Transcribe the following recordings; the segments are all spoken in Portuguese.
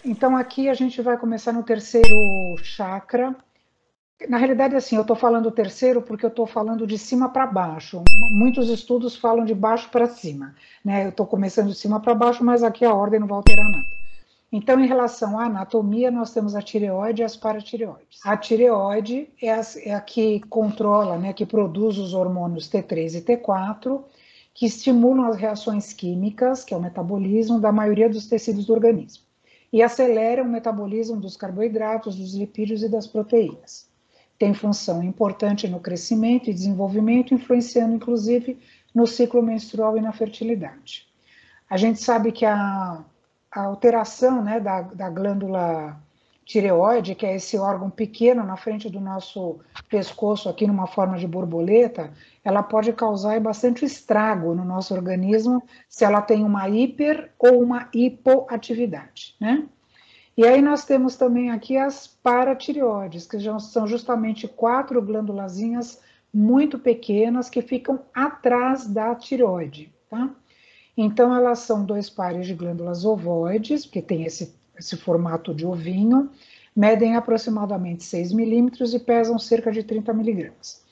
Então aqui a gente vai começar no terceiro chakra. Na realidade, assim, eu estou falando terceiro porque eu estou falando de cima para baixo. Muitos estudos falam de baixo para cima, né? Eu estou começando de cima para baixo, mas aqui a ordem não vai alterar nada. Então, em relação à anatomia, nós temos a tireoide e as paratireoides. A tireoide é a que controla, né, que produz os hormônios T3 e T4, que estimulam as reações químicas, que é o metabolismo, da maioria dos tecidos do organismo, e aceleram o metabolismo dos carboidratos, dos lipídios e das proteínas. Tem função importante no crescimento e desenvolvimento, influenciando inclusive no ciclo menstrual e na fertilidade. A gente sabe que a alteração, né, da glândula tireoide, que é esse órgão pequeno na frente do nosso pescoço, aqui numa forma de borboleta, ela pode causar bastante estrago no nosso organismo se ela tem uma hiper ou uma hipoatividade, né? E aí nós temos também aqui as paratireoides, que já são justamente 4 glândulazinhas muito pequenas que ficam atrás da tireoide, tá? Então elas são 2 pares de glândulas ovoides, que tem esse formato de ovinho, medem aproximadamente 6 milímetros e pesam cerca de 30 miligramas.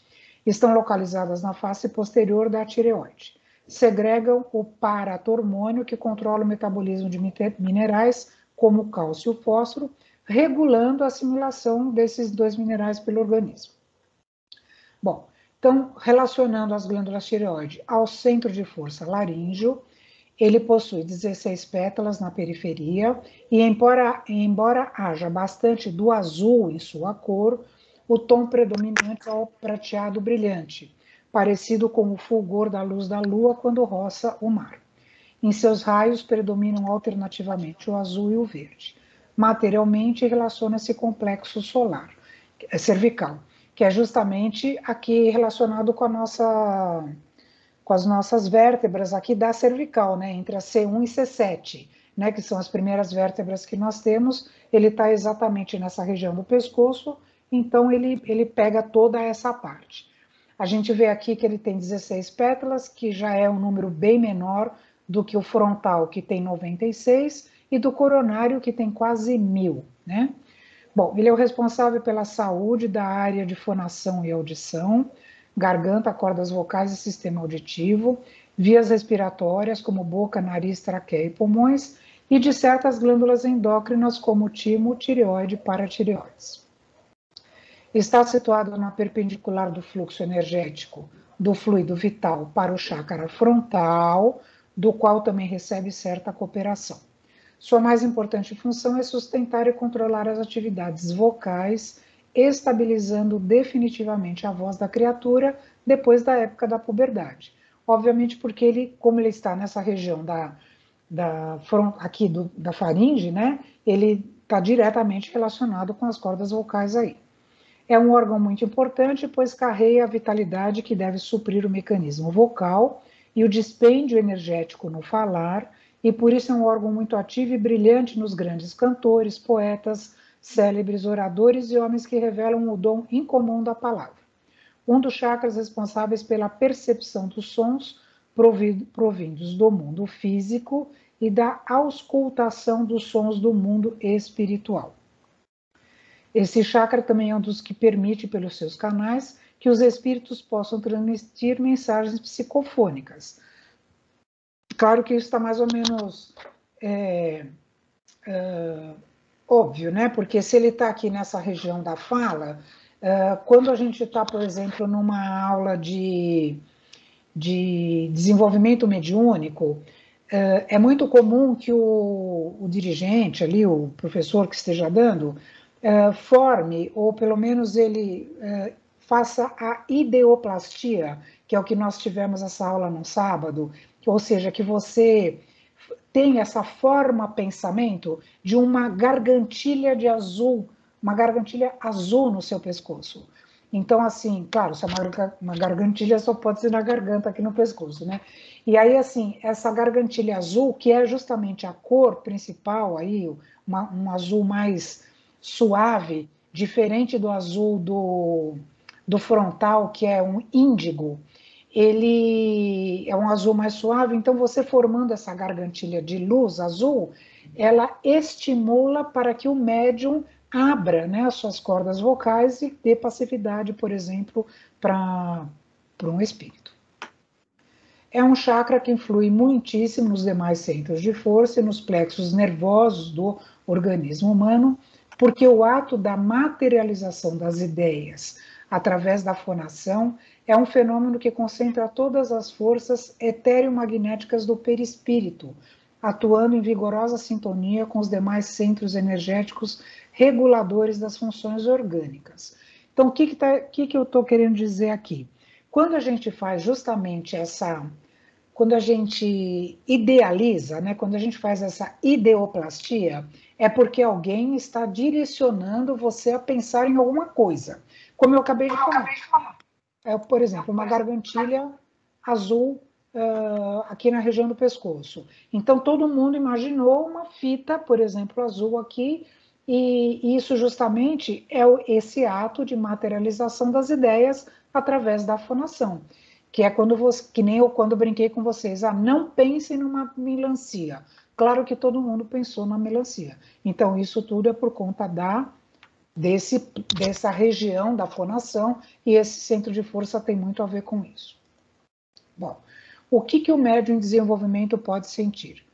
Estão localizadas na face posterior da tireoide. Segregam o paratormônio, que controla o metabolismo de minerais, como o cálcio e o fósforo, regulando a assimilação desses 2 minerais pelo organismo. Bom, então, relacionando as glândulas tireoide ao centro de força laríngeo, ele possui 16 pétalas na periferia e, embora haja bastante do azul em sua cor, o tom predominante é o prateado brilhante, parecido com o fulgor da luz da lua quando roça o mar. Em seus raios predominam alternativamente o azul e o verde. Materialmente relaciona-se com o complexo solar, cervical, que é justamente aqui relacionado com as nossas vértebras aqui da cervical, né, entre a C1 e C7, né, que são as primeiras vértebras que nós temos. Ele está exatamente nessa região do pescoço, então ele pega toda essa parte. A gente vê aqui que ele tem 16 pétalas, que já é um número bem menor do que o frontal, que tem 96, e do coronário, que tem quase 1000, né? Bom, ele é o responsável pela saúde da área de fonação e audição, garganta, cordas vocais e sistema auditivo, vias respiratórias como boca, nariz, traqueia e pulmões, e de certas glândulas endócrinas como timo, tireoide e paratireoides. Está situado na perpendicular do fluxo energético do fluido vital para o chácara frontal, do qual também recebe certa cooperação. Sua mais importante função é sustentar e controlar as atividades vocais, estabilizando definitivamente a voz da criatura depois da época da puberdade. Obviamente porque ele, como ele está nessa região aqui da faringe, né, ele está diretamente relacionado com as cordas vocais aí. É um órgão muito importante, pois carrega a vitalidade que deve suprir o mecanismo vocal e o dispêndio energético no falar, e por isso é um órgão muito ativo e brilhante nos grandes cantores, poetas, célebres oradores e homens que revelam o dom incomum da palavra. Um dos chakras responsáveis pela percepção dos sons provindos do mundo físico e da auscultação dos sons do mundo espiritual. Esse chakra também é um dos que permite, pelos seus canais, que os espíritos possam transmitir mensagens psicofônicas. Claro que isso está mais ou menos óbvio, né? Porque se ele está aqui nessa região da fala, quando a gente está, por exemplo, numa aula de desenvolvimento mediúnico, é muito comum que o dirigente ali, o professor que esteja dando, forme, ou pelo menos ele faça a ideoplastia, que é o que nós tivemos essa aula no sábado, ou seja, que você tem essa forma pensamento de uma gargantilha de azul, uma gargantilha azul no seu pescoço. Então, assim, claro, se é uma gargantilha só pode ser na garganta aqui no pescoço, né? E aí, assim, essa gargantilha azul, que é justamente a cor principal aí, um azul mais suave, diferente do azul do frontal, que é um índigo, ele é um azul mais suave, então você formando essa gargantilha de luz azul, ela estimula para que o médium abra, né, as suas cordas vocais e dê passividade, por exemplo, para um espírito. É um chakra que influi muitíssimo nos demais centros de força e nos plexos nervosos do organismo humano, porque o ato da materialização das ideias através da fonação é um fenômeno que concentra todas as forças etéreo-magnéticas do perispírito, atuando em vigorosa sintonia com os demais centros energéticos reguladores das funções orgânicas. Então, o que eu estou querendo dizer aqui? Quando a gente faz justamente quando a gente idealiza, né, quando a gente faz essa ideoplastia, é porque alguém está direcionando você a pensar em alguma coisa. Como eu acabei de falar. Por exemplo, uma gargantilha azul aqui na região do pescoço. Então, todo mundo imaginou uma fita, por exemplo, azul aqui, e isso justamente é esse ato de materialização das ideias através da fonação, que é quando você, que nem eu quando brinquei com vocês, não pensem numa melancia. Claro que todo mundo pensou na melancia. Então, isso tudo é por conta dessa região da fonação, e esse centro de força tem muito a ver com isso. Bom, o que o médium em desenvolvimento pode sentir?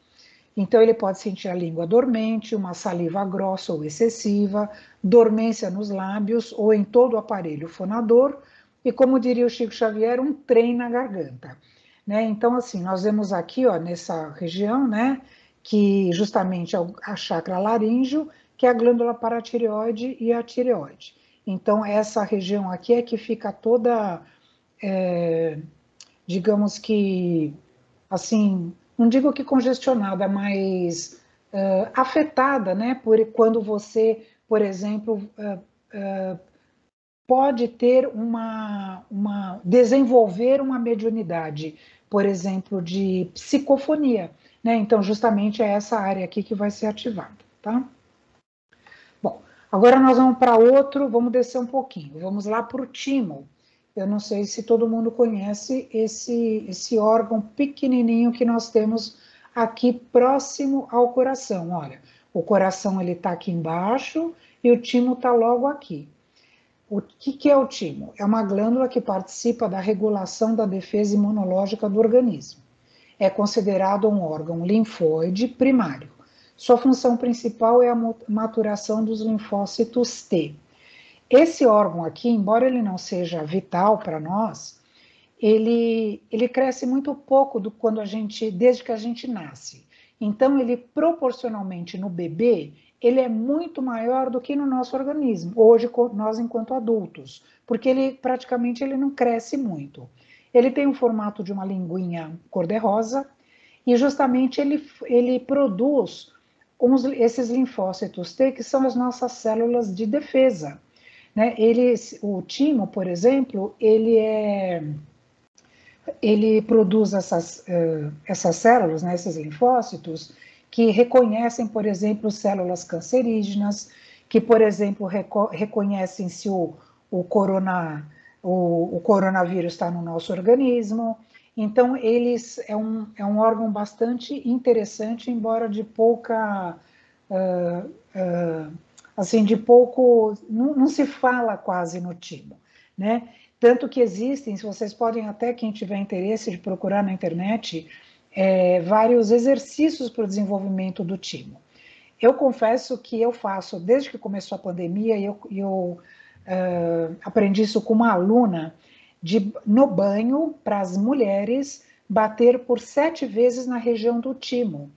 Então, ele pode sentir a língua dormente, uma saliva grossa ou excessiva, dormência nos lábios ou em todo o aparelho fonador, e como diria o Chico Xavier, um trem na garganta. Né? Então, assim, nós vemos aqui, ó, nessa região, né, que justamente é a chakra laríngeo, que é a glândula paratireoide e a tireoide. Então, essa região aqui é que fica toda, digamos que, assim, não digo que congestionada, mas afetada, né, por quando você, por exemplo, pode ter desenvolver uma mediunidade, por exemplo, de psicofonia, né? Então, justamente é essa área aqui que vai ser ativada, tá? Bom, agora nós vamos para outro, vamos descer um pouquinho, vamos lá para o timo. Eu não sei se todo mundo conhece esse órgão pequenininho que nós temos aqui próximo ao coração. Olha, o coração ele está aqui embaixo e o timo está logo aqui. O que é o timo? É uma glândula que participa da regulação da defesa imunológica do organismo. É considerado um órgão linfóide primário. Sua função principal é a maturação dos linfócitos T. Esse órgão aqui, embora ele não seja vital para nós, ele cresce muito pouco desde que a gente nasce. Então, ele proporcionalmente no bebê, ele é muito maior do que no nosso organismo, hoje nós enquanto adultos, porque ele praticamente ele não cresce muito. Ele tem o formato de uma linguinha cor-de-rosa e justamente ele produz esses linfócitos T, que são as nossas células de defesa. Né? O timo, por exemplo, ele produz essas células, né, esses linfócitos, que reconhecem, por exemplo, células cancerígenas, que, por exemplo, reconhecem se o coronavírus está no nosso organismo. Então, é um órgão bastante interessante, embora de pouca... assim, de pouco... Não se fala quase no timo, né? Tanto que existem, se vocês podem até, quem tiver interesse de procurar na internet, vários exercícios para o desenvolvimento do timo. Eu confesso que eu faço, desde que começou a pandemia, eu aprendi isso com uma aluna, no banho, para as mulheres, bater por 7 vezes na região do timo.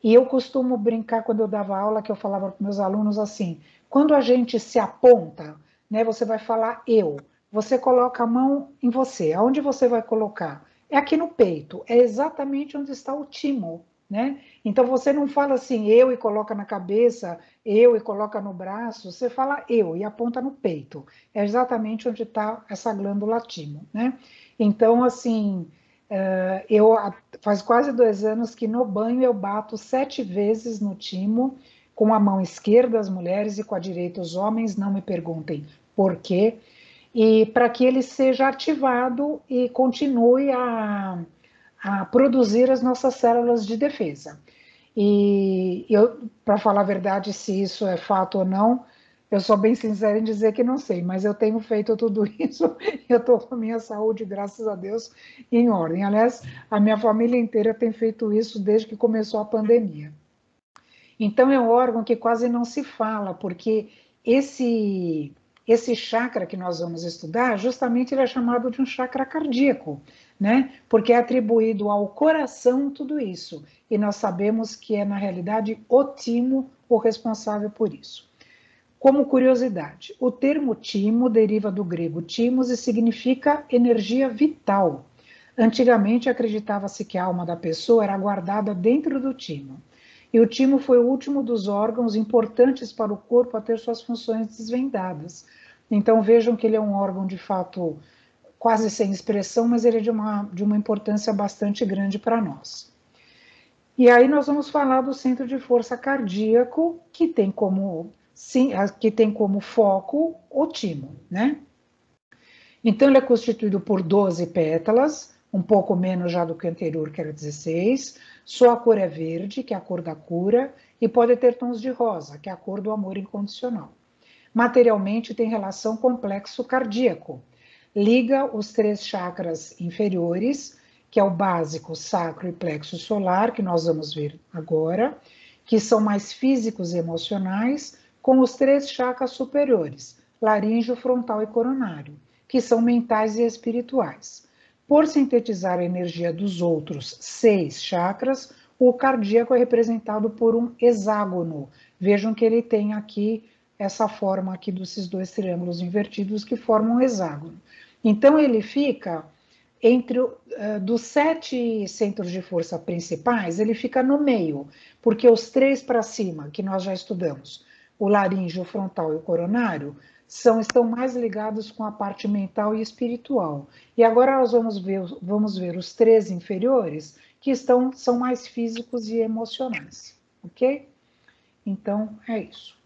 E eu costumo brincar quando eu dava aula, que eu falava para meus alunos assim, quando a gente se aponta, né, você vai falar eu, você coloca a mão em você, aonde você vai colocar? É aqui no peito, é exatamente onde está o timo, né? Então você não fala assim, eu e coloca na cabeça, eu e coloca no braço, você fala eu e aponta no peito, é exatamente onde está essa glândula timo, né? Então, assim, faz quase 2 anos que no banho eu bato 7 vezes no timo, com a mão esquerda as mulheres e com a direita os homens, não me perguntem por quê, e para que ele seja ativado e continue a produzir as nossas células de defesa. E eu, para falar a verdade, se isso é fato ou não, eu sou bem sincera em dizer que não sei, mas eu tenho feito tudo isso, eu estou com a minha saúde, graças a Deus, em ordem. Aliás, a minha família inteira tem feito isso desde que começou a pandemia. Então é um órgão que quase não se fala, porque esse chakra que nós vamos estudar, justamente ele é chamado de um chakra cardíaco, né? Porque é atribuído ao coração tudo isso. E nós sabemos que é, na realidade, o timo o responsável por isso. Como curiosidade, o termo timo deriva do grego timos e significa energia vital. Antigamente acreditava-se que a alma da pessoa era guardada dentro do timo. E o timo foi o último dos órgãos importantes para o corpo a ter suas funções desvendadas. Então vejam que ele é um órgão de fato quase sem expressão, mas ele é de uma importância bastante grande para nós. E aí nós vamos falar do centro de força cardíaco, que tem como foco o timo, né? Então ele é constituído por 12 pétalas, um pouco menos já do que o anterior, que era 16. Sua cor é verde, que é a cor da cura, e pode ter tons de rosa, que é a cor do amor incondicional. Materialmente tem relação com o plexo cardíaco. Liga os 3 chakras inferiores, que é o básico, sacro e plexo solar, que nós vamos ver agora, que são mais físicos e emocionais, com os 3 chakras superiores, laríngeo, frontal e coronário, que são mentais e espirituais. Por sintetizar a energia dos outros 6 chakras, o cardíaco é representado por um hexágono. Vejam que ele tem aqui essa forma aqui desses 2 triângulos invertidos que formam um hexágono. Então ele fica entre dos 7 centros de força principais, ele fica no meio, porque os 3 para cima, que nós já estudamos, o laríngeo, o frontal e o coronário, estão mais ligados com a parte mental e espiritual. E agora nós vamos ver os 3 inferiores, que são mais físicos e emocionais, ok? Então, é isso.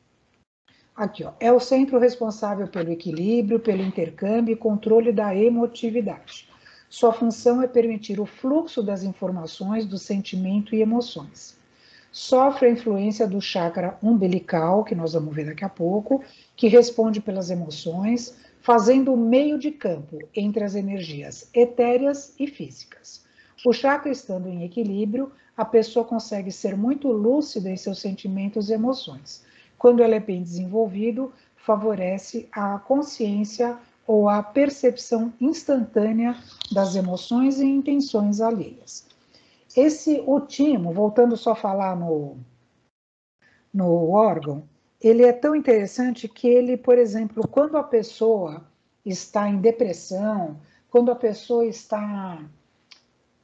Aqui, ó, é o centro responsável pelo equilíbrio, pelo intercâmbio e controle da emotividade. Sua função é permitir o fluxo das informações, do sentimento e emoções. Sofre a influência do chakra umbilical, que nós vamos ver daqui a pouco, que responde pelas emoções, fazendo o meio de campo entre as energias etéreas e físicas. O chakra estando em equilíbrio, a pessoa consegue ser muito lúcida em seus sentimentos e emoções. Quando ele é bem desenvolvido, favorece a consciência ou a percepção instantânea das emoções e intenções alheias. O timo, voltando só a falar no órgão, ele é tão interessante que ele, por exemplo, quando a pessoa está em depressão, quando a pessoa está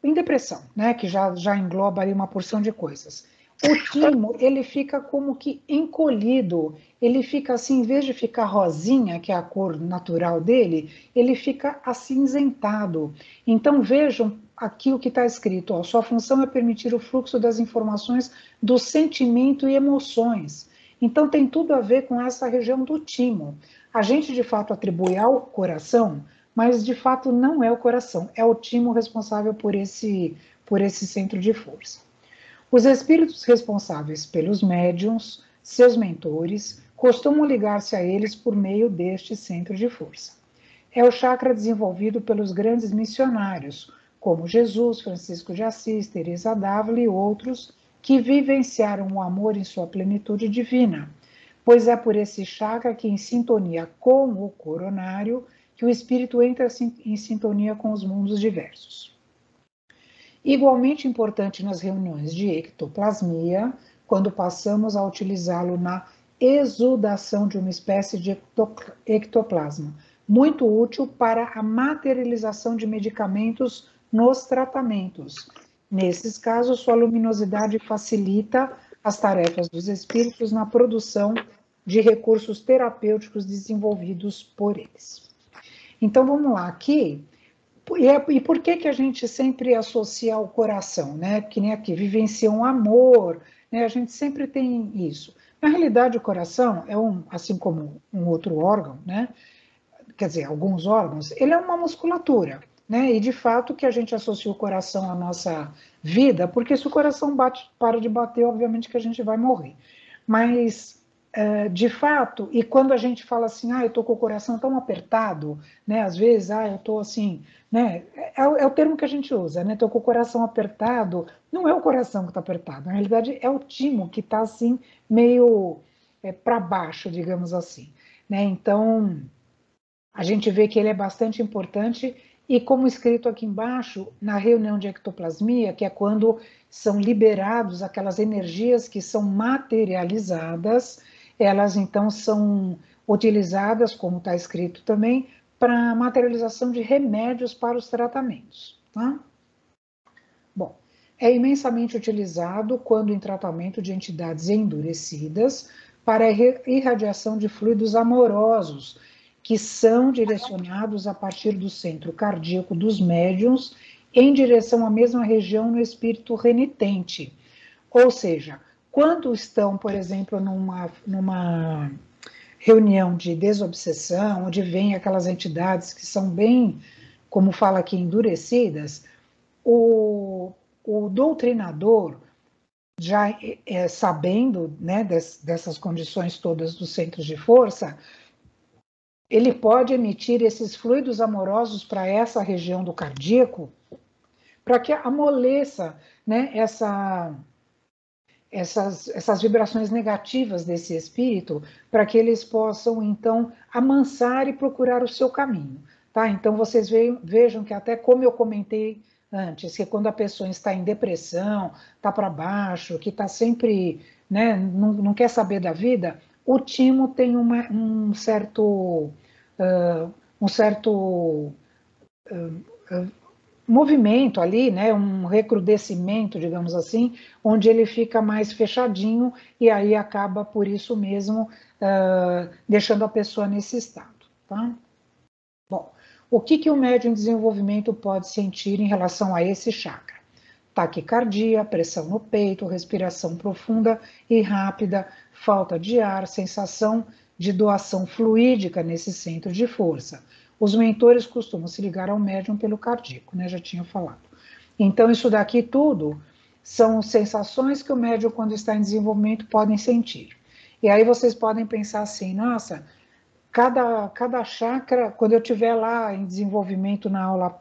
em depressão, né, que já engloba ali uma porção de coisas, o timo, ele fica como que encolhido, ele fica assim, em vez de ficar rosinha, que é a cor natural dele, ele fica acinzentado. Então vejam aqui o que está escrito, ó, sua função é permitir o fluxo das informações do sentimento e emoções. Então tem tudo a ver com essa região do timo. A gente de fato atribui ao coração, mas de fato não é o coração, é o timo responsável por esse centro de força. Os espíritos responsáveis pelos médiuns, seus mentores, costumam ligar-se a eles por meio deste centro de força. É o chakra desenvolvido pelos grandes missionários, como Jesus, Francisco de Assis, Teresa d'Ávila e outros, que vivenciaram o amor em sua plenitude divina, pois é por esse chakra que, em sintonia com o coronário, que o espírito entra em sintonia com os mundos diversos. Igualmente importante nas reuniões de ectoplasmia, quando passamos a utilizá-lo na exudação de uma espécie de ectoplasma, muito útil para a materialização de medicamentos nos tratamentos. Nesses casos, sua luminosidade facilita as tarefas dos espíritos na produção de recursos terapêuticos desenvolvidos por eles. Então, vamos lá, aqui. E por que a gente sempre associa ao coração, né? Que nem aqui, vivencia um amor, né? A gente sempre tem isso. Na realidade, o coração é assim como um outro órgão, né? Quer dizer, alguns órgãos, ele é uma musculatura, né? E de fato que a gente associa o coração à nossa vida, porque se o coração para de bater, obviamente que a gente vai morrer. Mas de fato, e quando a gente fala assim, eu estou com o coração tão apertado, né? Às vezes, eu estou assim, né? É o termo que a gente usa, né? Estou com o coração apertado. Não é o coração que está apertado, na realidade é o timo que está assim meio para baixo, digamos assim, né? Então a gente vê que ele é bastante importante e como escrito aqui embaixo, na reunião de ectoplasmia, que é quando são liberados aquelas energias que são materializadas, elas então são utilizadas, como está escrito também, para materialização de remédios para os tratamentos. Tá? Bom, é imensamente utilizado quando em tratamento de entidades endurecidas para a irradiação de fluidos amorosos, que são direcionados a partir do centro cardíaco dos médiuns em direção à mesma região no espírito renitente. Ou seja, quando estão, por exemplo, numa reunião de desobsessão, onde vêm aquelas entidades que são bem, como fala aqui, endurecidas, o doutrinador, já sabendo, né, dessas condições todas dos centros de força, ele pode emitir esses fluidos amorosos para essa região do cardíaco, para que amoleça, né, essas vibrações negativas desse espírito, para que eles possam, então, amansar e procurar o seu caminho. Tá? Então, vocês vejam que até como eu comentei antes, que quando a pessoa está em depressão, está para baixo, que está sempre, né, não quer saber da vida, o timo tem um certo movimento ali, né, um recrudescimento, digamos assim, onde ele fica mais fechadinho e aí acaba por isso mesmo deixando a pessoa nesse estado, tá? Bom, o que o médium em desenvolvimento pode sentir em relação a esse chakra? Taquicardia, pressão no peito, respiração profunda e rápida, falta de ar, sensação de doação fluídica nesse centro de força. Os mentores costumam se ligar ao médium pelo cardíaco, né? Já tinha falado. Então, isso daqui tudo são sensações que o médium, quando está em desenvolvimento, podem sentir. E aí vocês podem pensar assim, nossa, cada chakra, quando eu estiver lá em desenvolvimento na aula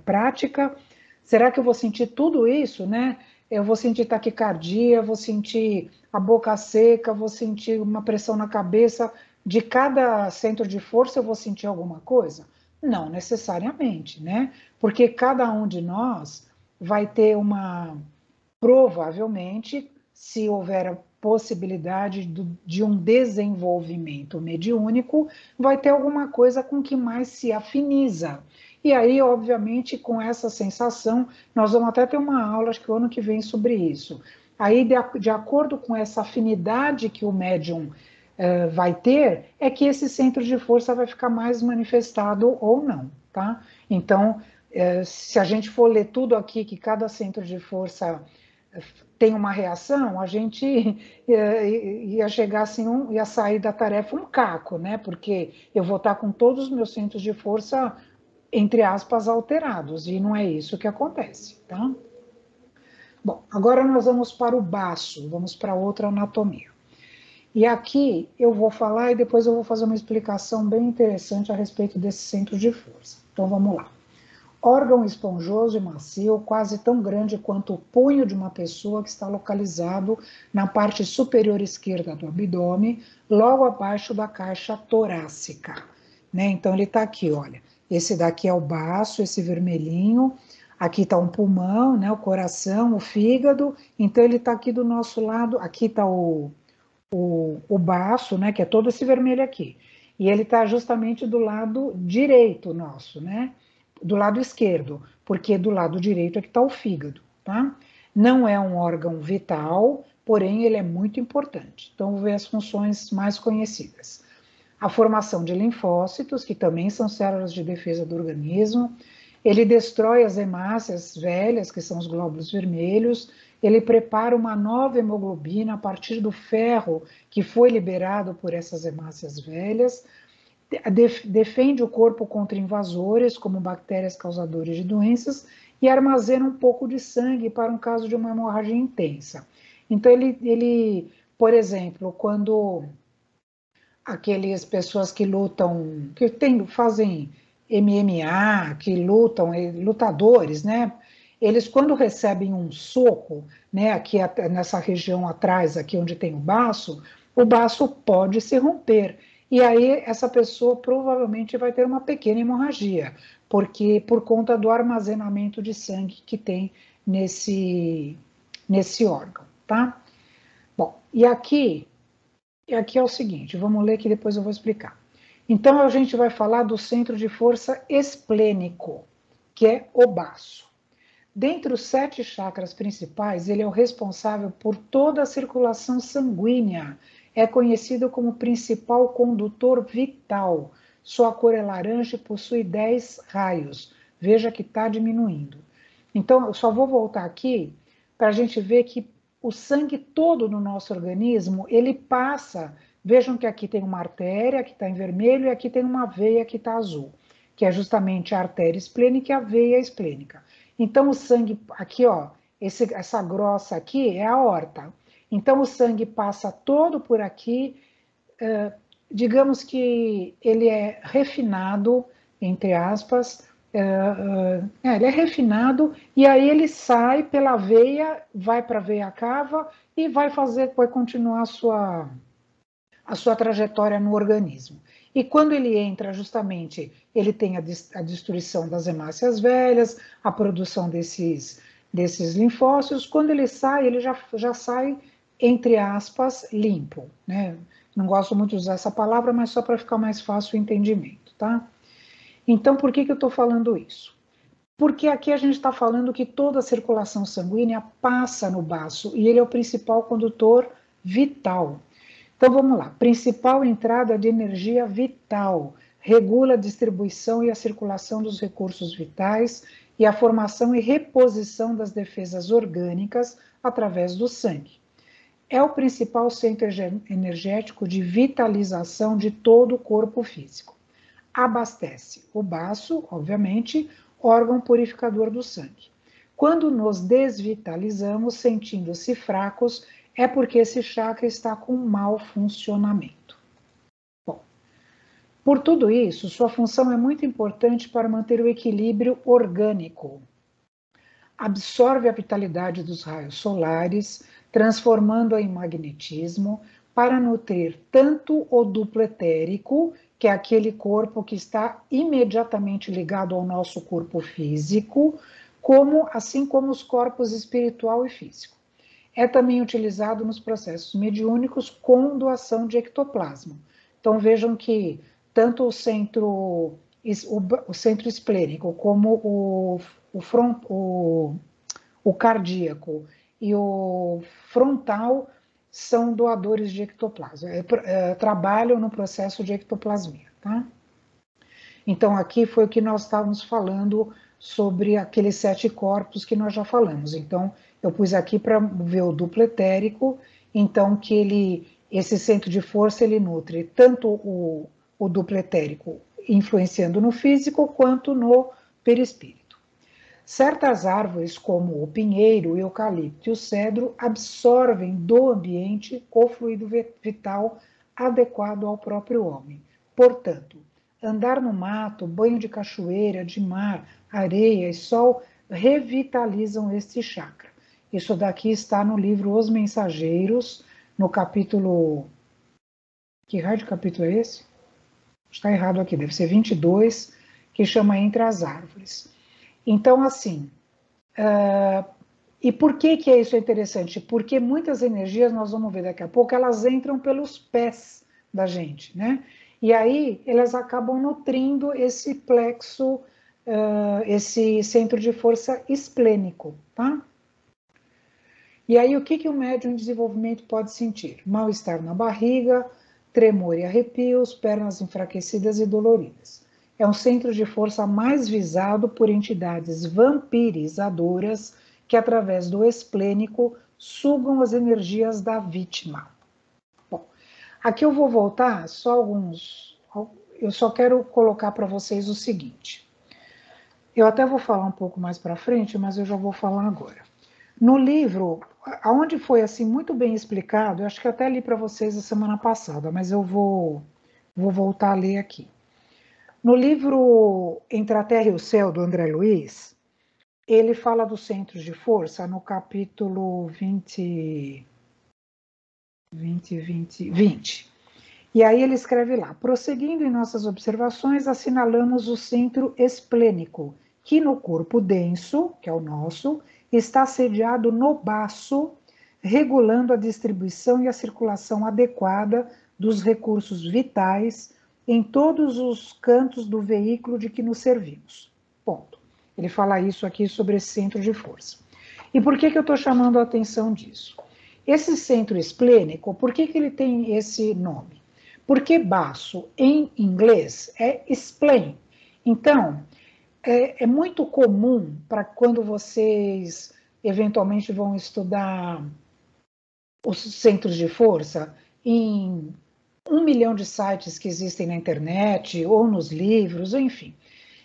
prática, será que eu vou sentir tudo isso, né? Eu vou sentir taquicardia, vou sentir a boca seca, vou sentir uma pressão na cabeça. De cada centro de força eu vou sentir alguma coisa? Não necessariamente, né? Porque cada um de nós vai ter provavelmente, se houver a possibilidade de um desenvolvimento mediúnico, vai ter alguma coisa com que mais se afiniza. E aí, obviamente, com essa sensação, nós vamos até ter uma aula, acho que o ano que vem, sobre isso. Aí, de acordo com essa afinidade que o médium vai ter, é que esse centro de força vai ficar mais manifestado ou não, tá? Então, se a gente for ler tudo aqui, que cada centro de força tem uma reação, a gente ia chegar assim, ia sair da tarefa um caco, né? Porque eu vou estar com todos os meus centros de força, entre aspas, alterados, e não é isso que acontece, tá? Bom, agora nós vamos para o baço, vamos para outra anatomia. E aqui eu vou falar e depois eu vou fazer uma explicação bem interessante a respeito desse centro de força. Então vamos lá. Órgão esponjoso e macio, quase tão grande quanto o punho de uma pessoa, que está localizado na parte superior esquerda do abdômen, logo abaixo da caixa torácica. Né? Então ele está aqui, olha. Esse daqui é o baço, esse vermelhinho. Aqui está um pulmão, né? O coração, o fígado. Então ele está aqui do nosso lado. Aqui está o baço, né? Que é todo esse vermelho aqui. E ele está justamente do lado direito nosso, né? Do lado esquerdo, porque do lado direito é que está o fígado, tá? Não é um órgão vital, porém ele é muito importante. Então, vou ver as funções mais conhecidas. A formação de linfócitos, que também são células de defesa do organismo. Ele destrói as hemácias velhas, que são os glóbulos vermelhos. Ele prepara uma nova hemoglobina a partir do ferro que foi liberado por essas hemácias velhas. defende o corpo contra invasores, como bactérias causadoras de doenças, e armazena um pouco de sangue para um caso de uma hemorragia intensa. Então, por exemplo, quando aquelas pessoas que lutam, fazem MMA, que lutam, lutadores, né? Eles, quando recebem um soco, né, aqui nessa região atrás, aqui onde tem o baço pode se romper. E aí essa pessoa provavelmente vai ter uma pequena hemorragia, porque por conta do armazenamento de sangue que tem nesse órgão, tá? Bom, e aqui é o seguinte, vamos ler que depois eu vou explicar. Então a gente vai falar do centro de força esplênico, que é o baço. Dentre os 7 chakras principais, ele é o responsável por toda a circulação sanguínea. É conhecido como principal condutor vital. Sua cor é laranja e possui 10 raios. Veja que está diminuindo. Então, eu só vou voltar aqui para a gente ver que o sangue todo no nosso organismo, ele passa. Vejam que aqui tem uma artéria que está em vermelho e aqui tem uma veia que está azul, que é justamente a artéria esplênica e a veia esplênica. Então, o sangue, aqui, ó, essa grossa aqui é a aorta. Então, o sangue passa todo por aqui, digamos que ele é refinado, entre aspas, ele é refinado, e aí ele sai pela veia, vai para a veia cava e vai continuar a sua trajetória no organismo. E quando ele entra, justamente, ele tem a destruição das hemácias velhas, a produção desses linfócitos. Quando ele sai, ele já sai, entre aspas, limpo, né? Não gosto muito de usar essa palavra, mas só para ficar mais fácil o entendimento, tá? Então, por que eu estou falando isso? Porque aqui a gente está falando que toda a circulação sanguínea passa no baço e ele é o principal condutor vital. Então vamos lá. Principal entrada de energia vital. Regula a distribuição e a circulação dos recursos vitais e a formação e reposição das defesas orgânicas através do sangue. É o principal centro energético de vitalização de todo o corpo físico. Abastece o baço, obviamente, órgão purificador do sangue. Quando nos desvitalizamos, sentindo-se fracos, é porque esse chakra está com mau funcionamento. Bom, por tudo isso, sua função é muito importante para manter o equilíbrio orgânico. Absorve a vitalidade dos raios solares, transformando-a em magnetismo, para nutrir tanto o duplo etérico, que é aquele corpo que está imediatamente ligado ao nosso corpo físico, assim como os corpos espiritual e físico. É também utilizado nos processos mediúnicos com doação de ectoplasma. Então vejam que tanto o centro esplênico como o cardíaco e o frontal são doadores de ectoplasma, trabalham no processo de ectoplasmia, tá? Então, aqui foi o que nós estávamos falando sobre aqueles 7 corpos que nós já falamos. Então, eu pus aqui para ver o duplo etérico, então que esse centro de força, ele nutre tanto o duplo etérico influenciando no físico, quanto no perispírito. Certas árvores, como o pinheiro, o eucalipto e o cedro, absorvem do ambiente o fluido vital adequado ao próprio homem. Portanto, andar no mato, banho de cachoeira, de mar, areia e sol revitalizam este chakra. Isso daqui está no livro Os Mensageiros, no capítulo... Que raio de capítulo é esse? Está errado aqui, deve ser 22, que chama Entre as Árvores. Então, assim, e por que isso é interessante? Porque muitas energias, nós vamos ver daqui a pouco, elas entram pelos pés da gente, né? E aí elas acabam nutrindo esse plexo, esse centro de força esplênico, tá? E aí o que o médium em desenvolvimento pode sentir? Mal-estar na barriga, tremor e arrepios, pernas enfraquecidas e doloridas. É um centro de força mais visado por entidades vampirizadoras que, através do esplênico, sugam as energias da vítima. Bom, aqui eu vou voltar só alguns... eu só quero colocar para vocês o seguinte. Eu até vou falar um pouco mais para frente, mas eu já vou falar agora. No livro, aonde foi assim muito bem explicado, eu acho que eu até li para vocês a semana passada, mas eu vou voltar a ler aqui. No livro Entre a Terra e o Céu, do André Luiz, ele fala dos centros de força no capítulo 20. E aí ele escreve lá: prosseguindo em nossas observações, assinalamos o centro esplênico, que no corpo denso, que é o nosso, está sediado no baço, regulando a distribuição e a circulação adequada dos recursos vitais em todos os cantos do veículo de que nos servimos. Ponto. Ele fala isso aqui sobre esse centro de força. E por que eu estou chamando a atenção disso? Esse centro esplênico, por que ele tem esse nome? Porque baço, em inglês, é spleen. Então, é muito comum para quando vocês eventualmente vão estudar os centros de força em 1 milhão de sites que existem na internet ou nos livros, enfim,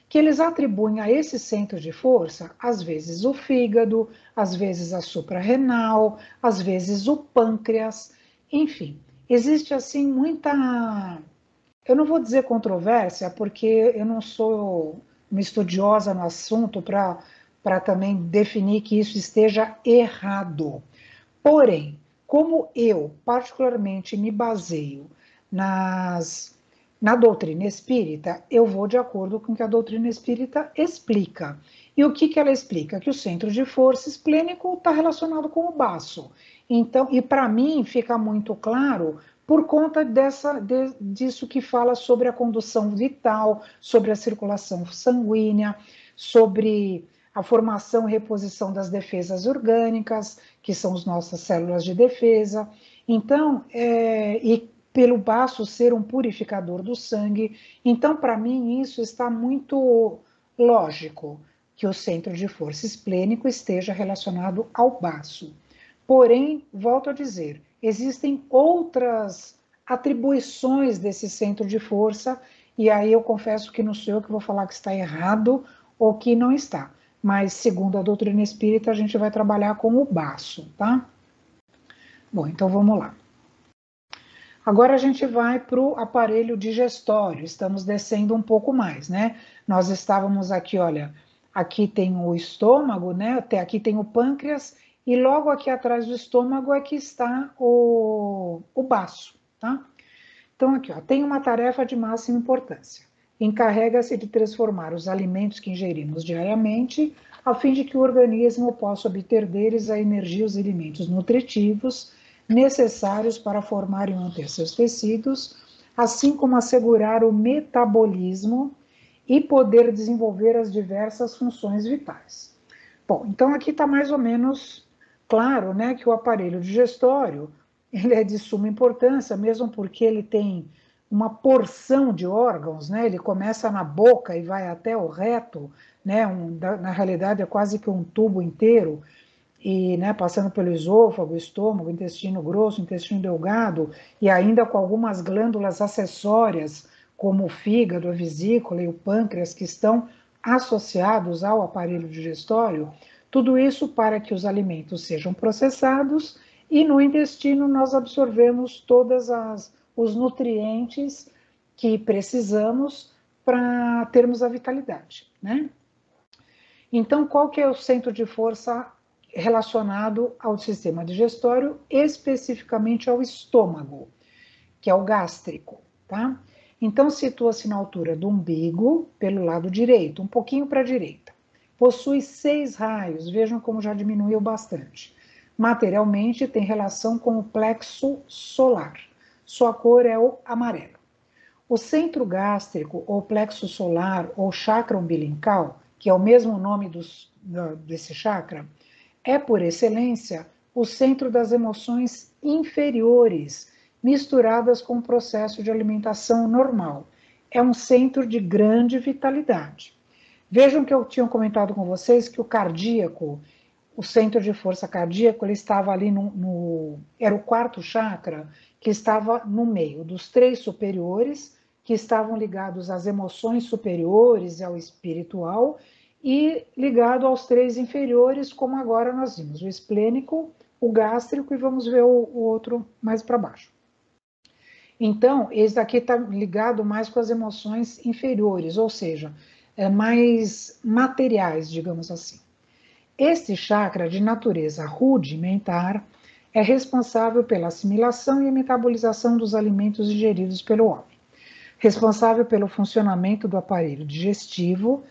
que eles atribuem a esse centro de força, às vezes o fígado, às vezes a suprarrenal, às vezes o pâncreas, enfim, existe assim muita, eu não vou dizer controvérsia, porque eu não sou uma estudiosa no assunto para também definir que isso esteja errado. Porém, como eu particularmente me baseio na doutrina espírita, eu vou de acordo com o que a doutrina espírita explica. E o que ela explica? Que o centro de força esplênico está relacionado com o baço. Então, e para mim fica muito claro por conta disso que fala sobre a condução vital, sobre a circulação sanguínea, sobre a formação e reposição das defesas orgânicas, que são as nossas células de defesa. Então, e pelo baço ser um purificador do sangue. Então, para mim, isso está muito lógico, que o centro de força esplênico esteja relacionado ao baço. Porém, volto a dizer, existem outras atribuições desse centro de força, e aí eu confesso que não sou eu que vou falar que está errado ou que não está. Mas, segundo a doutrina espírita, a gente vai trabalhar com o baço, tá? Bom, então vamos lá. Agora a gente vai para o aparelho digestório, estamos descendo um pouco mais, né? Nós estávamos aqui, olha, aqui tem o estômago, né? Até aqui tem o pâncreas, e logo aqui atrás do estômago é que está o baço, tá? Então aqui, ó, tem uma tarefa de máxima importância. Encarrega-se de transformar os alimentos que ingerimos diariamente, a fim de que o organismo possa obter deles a energia e os elementos nutritivos necessários para formar e manter seus tecidos, assim como assegurar o metabolismo e poder desenvolver as diversas funções vitais. Bom, então aqui está mais ou menos claro, né, que o aparelho digestório ele é de suma importância, mesmo porque ele tem uma porção de órgãos, né? Ele começa na boca e vai até o reto, né? Na realidade é quase que um tubo inteiro, e, né, passando pelo esôfago, estômago, intestino grosso, intestino delgado, e ainda com algumas glândulas acessórias, como o fígado, a vesícula e o pâncreas, que estão associados ao aparelho digestório, tudo isso para que os alimentos sejam processados e no intestino nós absorvemos todos os nutrientes que precisamos para termos a vitalidade, né? Então, qual que é o centro de força relacionado ao sistema digestório, especificamente ao estômago, que é o gástrico, tá? Então, situa-se na altura do umbigo, pelo lado direito, um pouquinho para a direita. Possui 6 raios, vejam como já diminuiu bastante. Materialmente, tem relação com o plexo solar. Sua cor é o amarelo. O centro gástrico, ou plexo solar, ou chakra umbilical, que é o mesmo nome desse chakra, é, por excelência, o centro das emoções inferiores, misturadas com o processo de alimentação normal. É um centro de grande vitalidade. Vejam que eu tinha comentado com vocês que o cardíaco, o centro de força cardíaco, ele estava ali era o quarto chakra, que estava no meio dos 3 superiores, que estavam ligados às emoções superiores e ao espiritual, e ligado aos três inferiores, como agora nós vimos, o esplênico, o gástrico, e vamos ver o outro mais para baixo. Então, esse daqui está ligado mais com as emoções inferiores, ou seja, mais materiais, digamos assim. Este chakra de natureza rudimentar é responsável pela assimilação e metabolização dos alimentos ingeridos pelo homem, responsável pelo funcionamento do aparelho digestivo,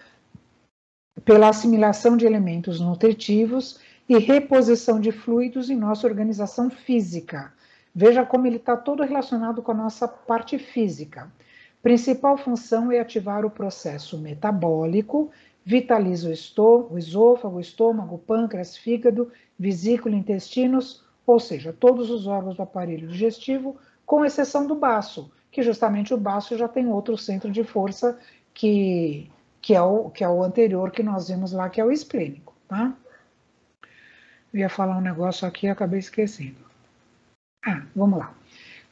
pela assimilação de elementos nutritivos e reposição de fluidos em nossa organização física. Veja como ele está todo relacionado com a nossa parte física. Principal função é ativar o processo metabólico, vitaliza o esôfago, o estômago, pâncreas, fígado, vesícula, intestinos, ou seja, todos os órgãos do aparelho digestivo, com exceção do baço, que justamente o baço já tem outro centro de força que é o anterior que nós vimos lá, que é o esplênico, tá? Eu ia falar um negócio aqui e acabei esquecendo. Vamos lá.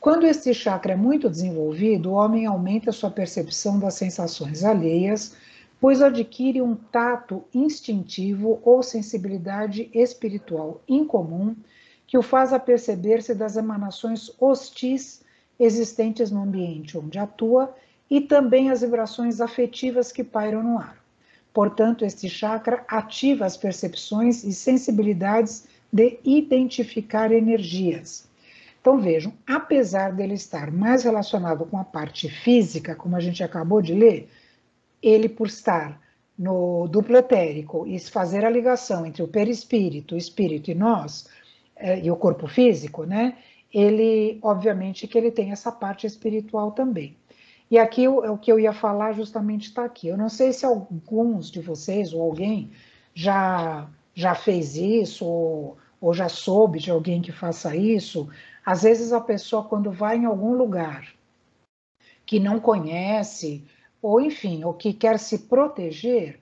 Quando este chakra é muito desenvolvido, o homem aumenta sua percepção das sensações alheias, pois adquire um tato instintivo ou sensibilidade espiritual incomum que o faz aperceber-se das emanações hostis existentes no ambiente onde atua e também as vibrações afetivas que pairam no ar. Portanto, este chakra ativa as percepções e sensibilidades de identificar energias. Então vejam, apesar dele estar mais relacionado com a parte física, como a gente acabou de ler, ele por estar no duplo etérico e fazer a ligação entre o perispírito, o espírito e nós, e o corpo físico, né? Ele, obviamente, que ele tem essa parte espiritual também. E aqui o que eu ia falar justamente está aqui. Eu não sei se alguns de vocês ou alguém já fez isso ou já soube de alguém que faça isso. Às vezes a pessoa, quando vai em algum lugar que não conhece, ou enfim, ou que quer se proteger,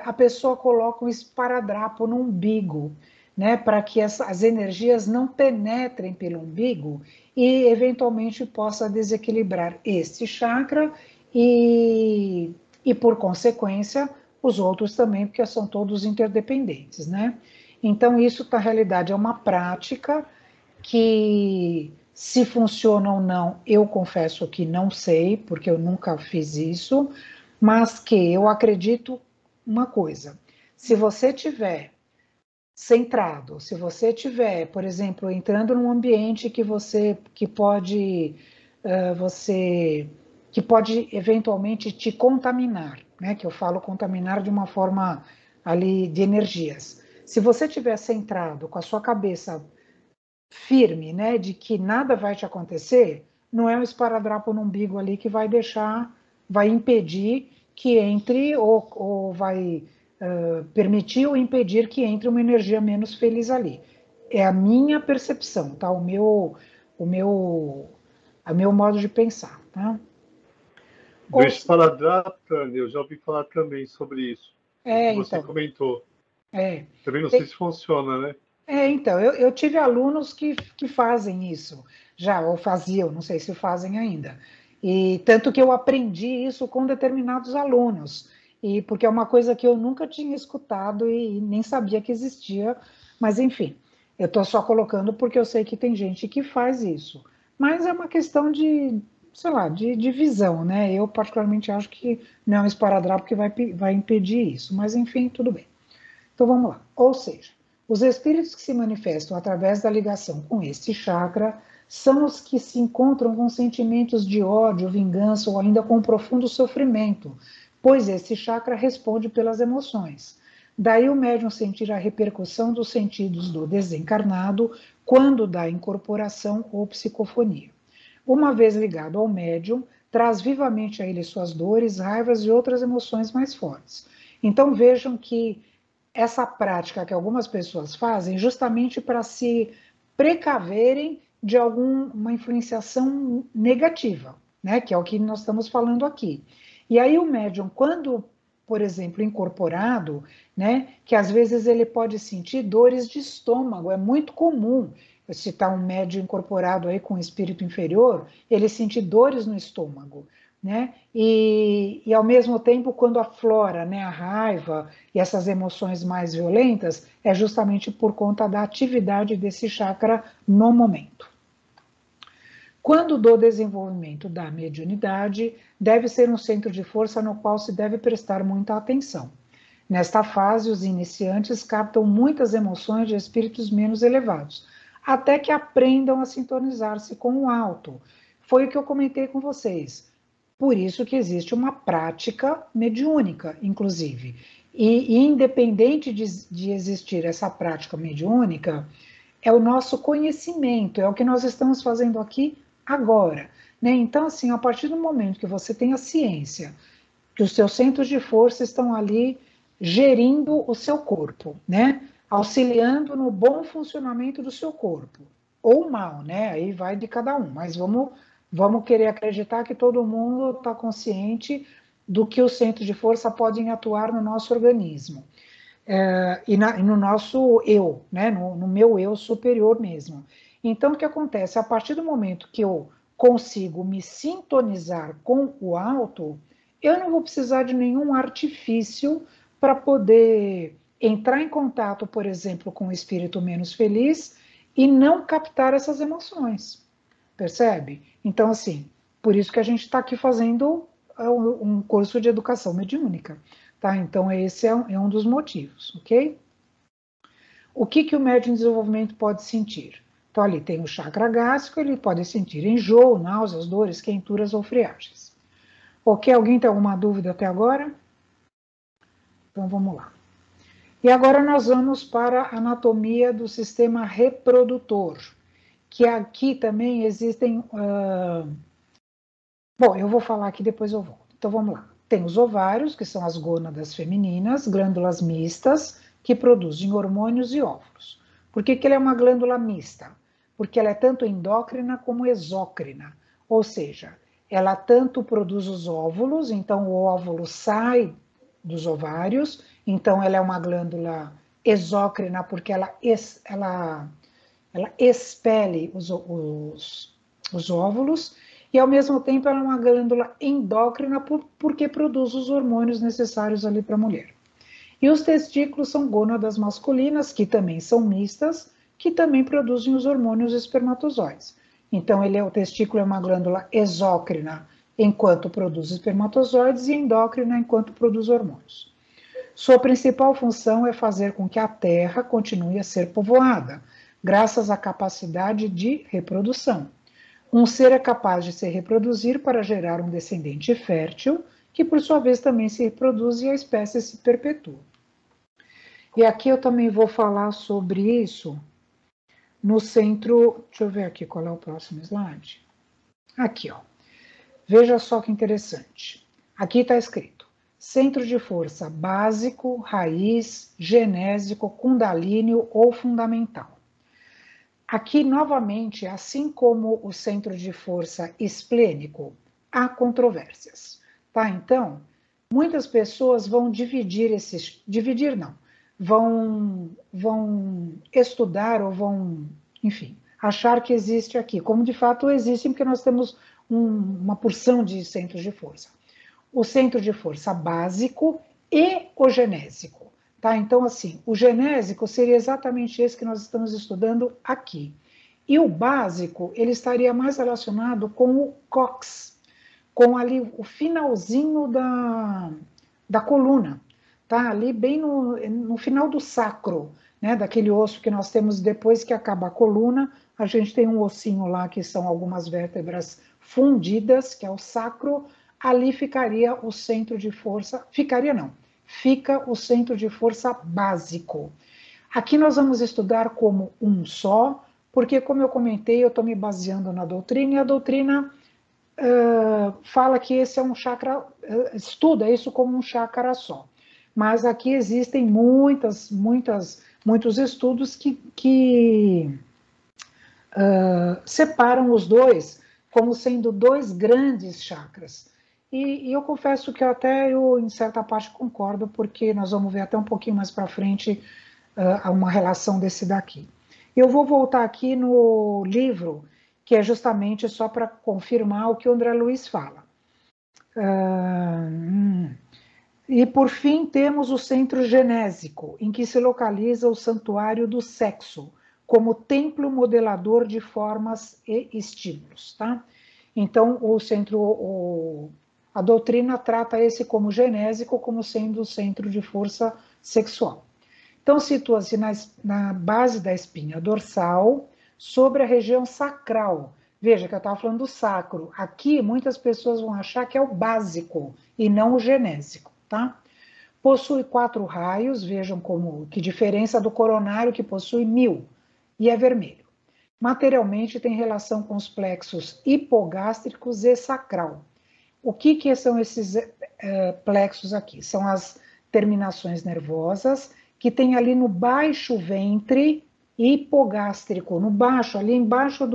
a pessoa coloca um esparadrapo no umbigo, né, para que as energias não penetrem pelo umbigo e eventualmente possa desequilibrar este chakra e por consequência os outros também, porque são todos interdependentes, né? Então isso na realidade é uma prática que se funciona ou não, eu confesso que não sei, porque eu nunca fiz isso, mas que eu acredito uma coisa, se você tiver centrado, se você tiver, por exemplo, entrando num ambiente que pode que pode eventualmente te contaminar, né? Que eu falo contaminar de uma forma ali de energias. Se você tiver centrado com a sua cabeça firme, né, de que nada vai te acontecer, não é um esparadrapo no umbigo ali que vai vai impedir que entre ou vai permitir ou impedir que entre uma energia menos feliz ali. É a minha percepção, tá? O meu modo de pensar, tá? Do esparadrapo, Tânia, eu já ouvi falar também sobre isso. O que você Então, comentou. Também não sei tem, se funciona, né? então, eu tive alunos que fazem isso já, ou faziam, não sei se fazem ainda. E tanto que eu aprendi isso com determinados alunos, e porque é uma coisa que eu nunca tinha escutado e nem sabia que existia, mas enfim, eu estou só colocando porque eu sei que tem gente que faz isso. Mas é uma questão de, sei lá, de visão, né? Eu particularmente acho que não é um esparadrapo que vai impedir isso, mas enfim, tudo bem. Então vamos lá. Ou seja, os espíritos que se manifestam através da ligação com este chakra são os que se encontram com sentimentos de ódio, vingança ou ainda com profundo sofrimento, pois esse chakra responde pelas emoções. Daí o médium sentir a repercussão dos sentidos do desencarnado quando da incorporação ou psicofonia. Uma vez ligado ao médium, traz vivamente a ele suas dores, raivas e outras emoções mais fortes. Então vejam que essa prática que algumas pessoas fazem justamente para se precaverem de alguma influenciação negativa, né? Que é o que nós estamos falando aqui. E aí o médium, quando, por exemplo, incorporado, né? Que às vezes ele pode sentir dores de estômago, é muito comum. Se está um médium incorporado aí com espírito inferior, ele sentir dores no estômago. né? E ao mesmo tempo, quando aflora, né, a raiva e essas emoções mais violentas, é justamente por conta da atividade desse chakra no momento. Quando do desenvolvimento da mediunidade, deve ser um centro de força no qual se deve prestar muita atenção. Nesta fase, os iniciantes captam muitas emoções de espíritos menos elevados, até que aprendam a sintonizar-se com o alto. Foi o que eu comentei com vocês. Por isso que existe uma prática mediúnica, inclusive. E independente de existir essa prática mediúnica, é o nosso conhecimento, é o que nós estamos fazendo aqui agora. Né? Então, assim, a partir do momento que você tem a ciência, que os seus centros de força estão ali gerindo o seu corpo, né? Auxiliando no bom funcionamento do seu corpo, ou mal, né? Aí vai de cada um, mas vamos querer acreditar que todo mundo está consciente do que os centros de força podem atuar no nosso organismo. E no nosso eu, né? No meu eu superior mesmo. Então, o que acontece? A partir do momento que eu consigo me sintonizar com o alto, eu não vou precisar de nenhum artifício para poder entrar em contato, por exemplo, com o espírito menos feliz e não captar essas emoções. Percebe? Então, assim, por isso que a gente está aqui fazendo um curso de educação mediúnica. Tá? Então, esse é um dos motivos, ok? O que o médium em desenvolvimento pode sentir? Então, ali tem o chakra gástrico, ele pode sentir enjoo, náuseas, dores, quenturas ou friagens. Ok? Alguém tem alguma dúvida até agora? Então, vamos lá. E agora nós vamos para a anatomia do sistema reprodutor, que aqui também existem... Bom, eu vou falar aqui, depois eu volto. Então, vamos lá. Tem os ovários, que são as gônadas femininas, glândulas mistas, que produzem hormônios e óvulos. Por que ele é uma glândula mista? Porque ela é tanto endócrina como exócrina. Ou seja, ela tanto produz os óvulos, então o óvulo sai dos ovários, então ela é uma glândula exócrina porque ela expele os óvulos, e ao mesmo tempo ela é uma glândula endócrina porque produz os hormônios necessários ali para a mulher. E os testículos são gônadas masculinas, que também são mistas, que também produzem os hormônios espermatozoides. Então, o testículo é uma glândula exócrina, enquanto produz espermatozoides, e endócrina, enquanto produz hormônios. Sua principal função é fazer com que a Terra continue a ser povoada, graças à capacidade de reprodução. Um ser é capaz de se reproduzir para gerar um descendente fértil, que por sua vez também se reproduz e a espécie se perpetua. E aqui eu também vou falar sobre isso no centro... Deixa eu ver aqui qual é o próximo slide. Aqui, ó. Veja só que interessante. Aqui está escrito: centro de força básico, raiz, genésico, kundalíneo ou fundamental. Aqui, novamente, assim como o centro de força esplênico, há controvérsias. Tá? Então, muitas pessoas vão dividir esses... Dividir não. Vão estudar ou vão, enfim, achar que existe aqui, como de fato existem, porque nós temos uma porção de centros de força. O centro de força básico e o genésico. Tá? Então, assim, o genésico seria exatamente esse que nós estamos estudando aqui. E o básico, ele estaria mais relacionado com o cóccix, com ali o finalzinho da coluna. Tá? Ali bem no final do sacro, né? Daquele osso que nós temos depois que acaba a coluna, a gente tem um ossinho lá que são algumas vértebras fundidas, que é o sacro. Ali ficaria o centro de força... Ficaria não. Fica o centro de força básico. Aqui nós vamos estudar como um só, porque, como eu comentei, eu estou me baseando na doutrina, e a doutrina fala que esse é um chakra, estuda isso como um chakra só. Mas aqui existem muitos estudos que separam os dois como sendo dois grandes chakras. E eu confesso que eu, em certa parte, concordo, porque nós vamos ver até um pouquinho mais para frente uma relação desse daqui. Eu vou voltar aqui no livro, que é justamente só para confirmar o que o André Luiz fala. E, por fim, temos o centro genésico, em que se localiza o santuário do sexo, como templo modelador de formas e estímulos. Tá? Então, a doutrina trata esse como genésico, como sendo o centro de força sexual. Então, situa-se na base da espinha dorsal, sobre a região sacral. Veja que eu estava falando do sacro. Aqui, muitas pessoas vão achar que é o básico e não o genésico, tá? Possui 4 raios, vejam que diferença do coronário, que possui 1000, e é vermelho. Materialmente, tem relação com os plexos hipogástricos e sacral. O que são esses plexos aqui? São as terminações nervosas que tem ali no baixo ventre hipogástrico, no baixo, ali embaixo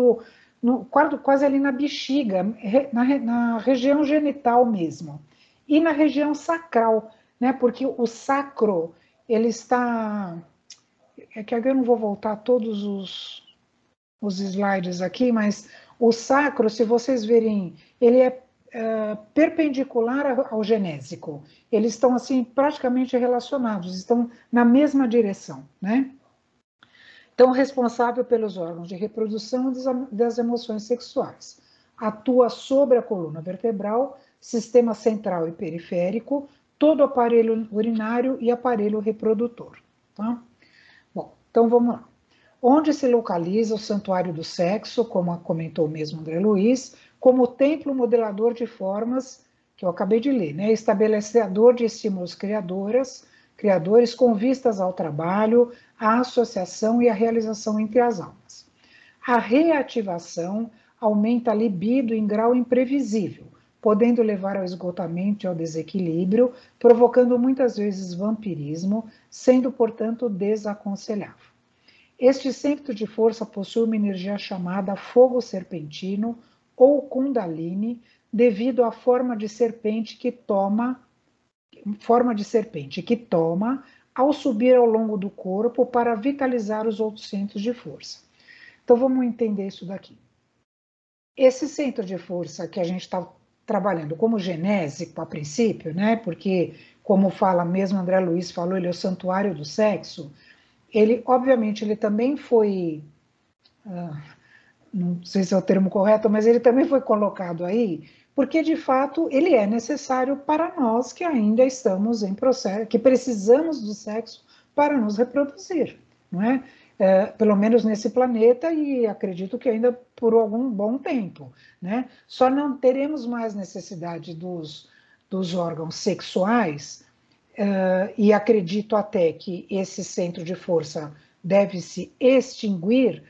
quase ali na bexiga, na região genital mesmo, e na região sacral, né? Porque o sacro, ele está... É que agora eu não vou voltar todos os slides aqui, mas o sacro, se vocês verem, ele é perpendicular ao genésico. Eles estão assim praticamente relacionados, estão na mesma direção, né? Então, responsável pelos órgãos de reprodução das emoções sexuais. Atua sobre a coluna vertebral, sistema central e periférico, todo o aparelho urinário e aparelho reprodutor. Tá? Bom, então vamos lá. Onde se localiza o santuário do sexo, como comentou mesmo André Luiz, como templo modelador de formas, que eu acabei de ler, né? Estabelecedor de estímulos criadores com vistas ao trabalho, à associação e à realização entre as almas. A reativação aumenta a libido em grau imprevisível, podendo levar ao esgotamento e ao desequilíbrio, provocando muitas vezes vampirismo, sendo, portanto, desaconselhável. Este centro de força possui uma energia chamada fogo serpentino ou kundalini, devido à forma de serpente que toma ao subir ao longo do corpo para vitalizar os outros centros de força. Então vamos entender isso daqui. Esse centro de força que a gente está trabalhando como genésico a princípio, né? Porque, como fala mesmo André Luiz falou, ele é o santuário do sexo. Ele, obviamente, ele também foi, não sei se é o termo correto, mas ele também foi colocado aí, porque, de fato, ele é necessário para nós que ainda estamos em processo, que precisamos do sexo para nos reproduzir, não é? Pelo menos nesse planeta, e acredito que ainda por algum bom tempo, né? Só não teremos mais necessidade dos órgãos sexuais, e acredito até que esse centro de força deve se extinguir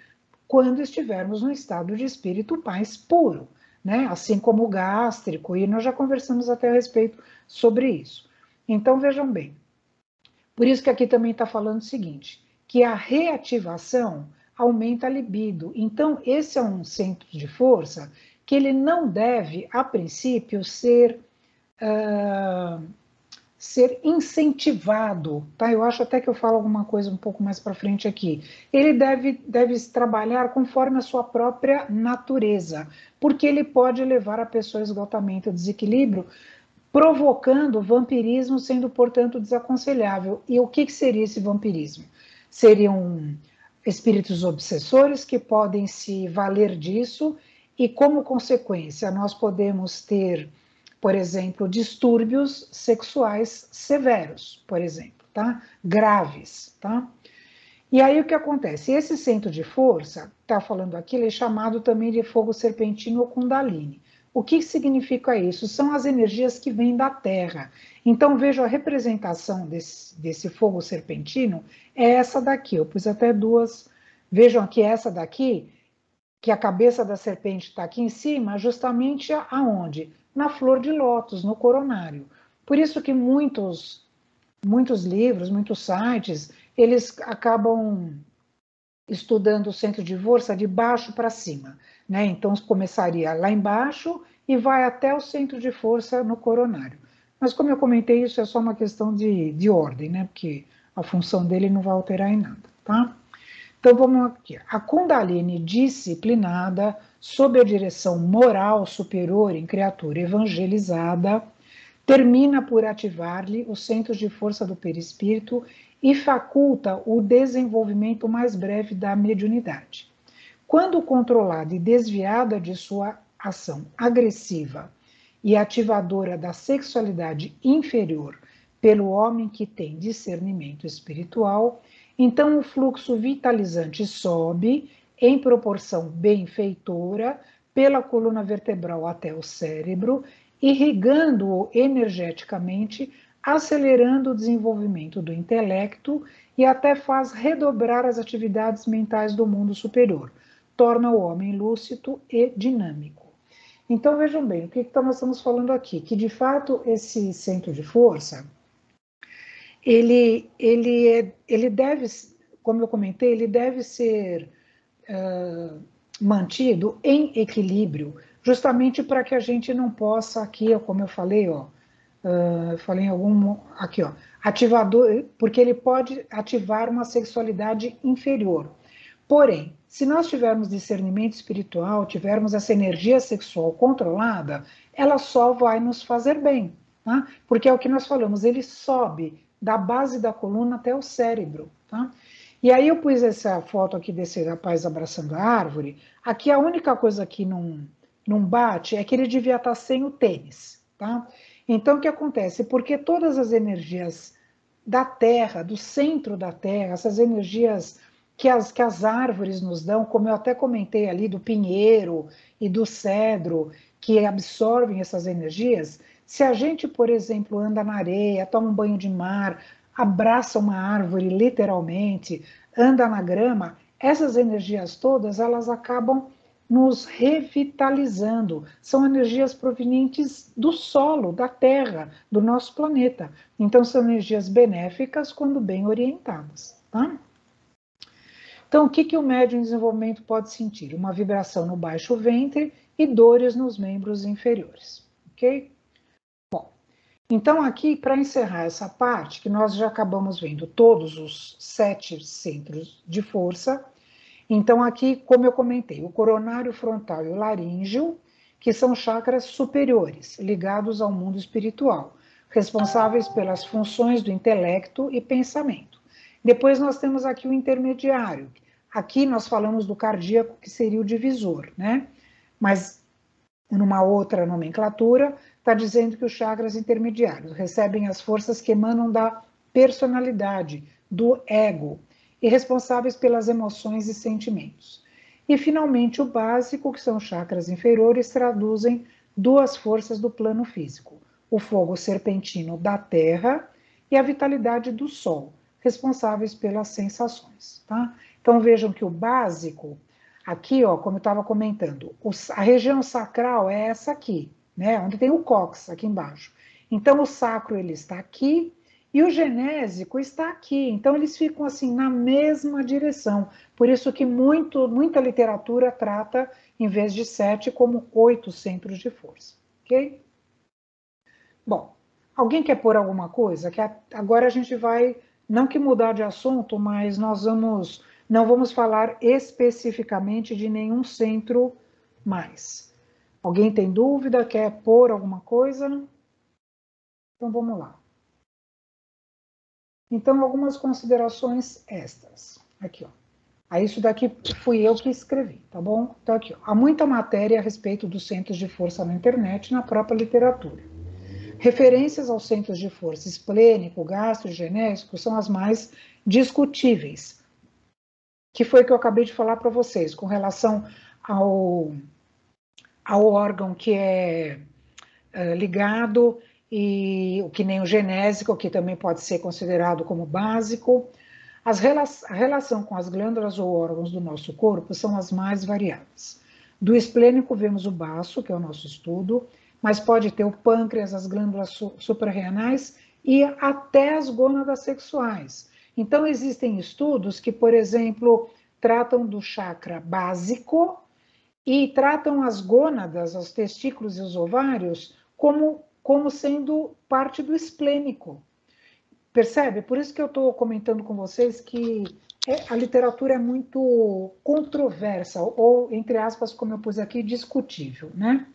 quando estivermos no estado de espírito mais puro, né? Assim como o gástrico, e nós já conversamos até a respeito sobre isso. Então, vejam bem, por isso que aqui também está falando o seguinte, que a reativação aumenta a libido. Então, esse é um centro de força que ele não deve, a princípio, ser incentivado, tá? Eu acho até que eu falo alguma coisa um pouco mais para frente aqui. Ele deve trabalhar conforme a sua própria natureza, porque ele pode levar a pessoa a esgotamento, a desequilíbrio, provocando vampirismo, sendo, portanto, desaconselhável. E o que seria esse vampirismo? Seriam espíritos obsessores que podem se valer disso e, como consequência, nós podemos ter, por exemplo, distúrbios sexuais severos, por exemplo, tá? Graves, tá? E aí o que acontece? Esse centro de força, está falando aqui, ele é chamado também de fogo serpentino ou kundalini. O que significa isso? São as energias que vêm da Terra. Então, vejo a representação desse fogo serpentino é essa daqui. Eu pus até duas. Vejam aqui essa daqui, que a cabeça da serpente está aqui em cima, justamente aonde? Na flor de lótus, no coronário. Por isso que muitos livros, muitos sites, eles acabam estudando o centro de força de baixo para cima, né? Então começaria lá embaixo e vai até o centro de força no coronário. Mas como eu comentei, isso é só uma questão de ordem, né? Porque a função dele não vai alterar em nada, tá? Então vamos aqui. A Kundalini disciplinada sob a direção moral superior em criatura evangelizada, termina por ativar-lhe os centros de força do perispírito e faculta o desenvolvimento mais breve da mediunidade. Quando controlada e desviada de sua ação agressiva e ativadora da sexualidade inferior pelo homem que tem discernimento espiritual, então o fluxo vitalizante sobe em proporção benfeitora pela coluna vertebral até o cérebro, irrigando-o energeticamente, acelerando o desenvolvimento do intelecto e até faz redobrar as atividades mentais do mundo superior, torna o homem lúcido e dinâmico. Então vejam bem, o que nós estamos falando aqui? Que de fato esse centro de força, ele deve, como eu comentei, ele deve ser mantido em equilíbrio, justamente para que a gente não possa aqui, como eu falei, falei em algum aqui, ativador, porque ele pode ativar uma sexualidade inferior. Porém, se nós tivermos discernimento espiritual, tivermos essa energia sexual controlada, ela só vai nos fazer bem, tá? Porque é o que nós falamos, ele sobe da base da coluna até o cérebro, tá? E aí eu pus essa foto aqui desse rapaz abraçando a árvore. Aqui a única coisa que não bate é que ele devia estar sem o tênis, tá? Então o que acontece? Porque todas as energias da Terra, do centro da Terra, essas energias que as árvores nos dão, como eu até comentei ali do pinheiro e do cedro, que absorvem essas energias, se a gente, por exemplo, anda na areia, toma um banho de mar, abraça uma árvore literalmente, anda na grama, essas energias todas, elas acabam nos revitalizando. São energias provenientes do solo, da terra, do nosso planeta. Então são energias benéficas quando bem orientadas, tá? Então, o que o médium em desenvolvimento pode sentir? Uma vibração no baixo ventre e dores nos membros inferiores, ok? Bom, então aqui, para encerrar essa parte, que nós já acabamos vendo todos os 7 centros de força, então aqui, como eu comentei, o coronário frontal e o laríngeo, que são chakras superiores, ligados ao mundo espiritual, responsáveis pelas funções do intelecto e pensamento. Depois nós temos aqui o intermediário. Aqui nós falamos do cardíaco, que seria o divisor, né? Mas numa outra nomenclatura, está dizendo que os chakras intermediários recebem as forças que emanam da personalidade, do ego, e responsáveis pelas emoções e sentimentos. E, finalmente, o básico, que são chakras inferiores, traduzem 2 forças do plano físico, o fogo serpentino da terra e a vitalidade do sol, responsáveis pelas sensações, tá? Então, vejam que o básico, aqui, como eu estava comentando, a região sacral é essa aqui, né? Onde tem o cóccix, aqui embaixo. Então, o sacro, ele está aqui, e o genésico está aqui. Então, eles ficam, assim, na mesma direção. Por isso que muita literatura trata, em vez de 7, como 8 centros de força, ok? Bom, alguém quer pôr alguma coisa? Que agora a gente vai, não que mudar de assunto, mas nós não vamos falar especificamente de nenhum centro mais. Alguém tem dúvida? Quer pôr alguma coisa? Então vamos lá. Então, algumas considerações extras. Aqui, Aí isso daqui fui eu que escrevi, tá bom? Então aqui, há muita matéria a respeito dos centros de força na internet, na própria literatura. Referências aos centros de força esplênico, gastro e genésico são as mais discutíveis, que foi o que eu acabei de falar para vocês, com relação ao órgão que é ligado, e o que nem o genésico, que também pode ser considerado como básico. A relação com as glândulas ou órgãos do nosso corpo são as mais variadas. Do esplênico vemos o baço, que é o nosso estudo, mas pode ter o pâncreas, as glândulas suprarrenais e até as gônadas sexuais. Então, existem estudos que, por exemplo, tratam do chakra básico e tratam as gônadas, os testículos e os ovários como sendo parte do esplênico. Percebe? Por isso que eu estou comentando com vocês que a literatura é muito controversa, ou, entre aspas, como eu pus aqui, discutível, né?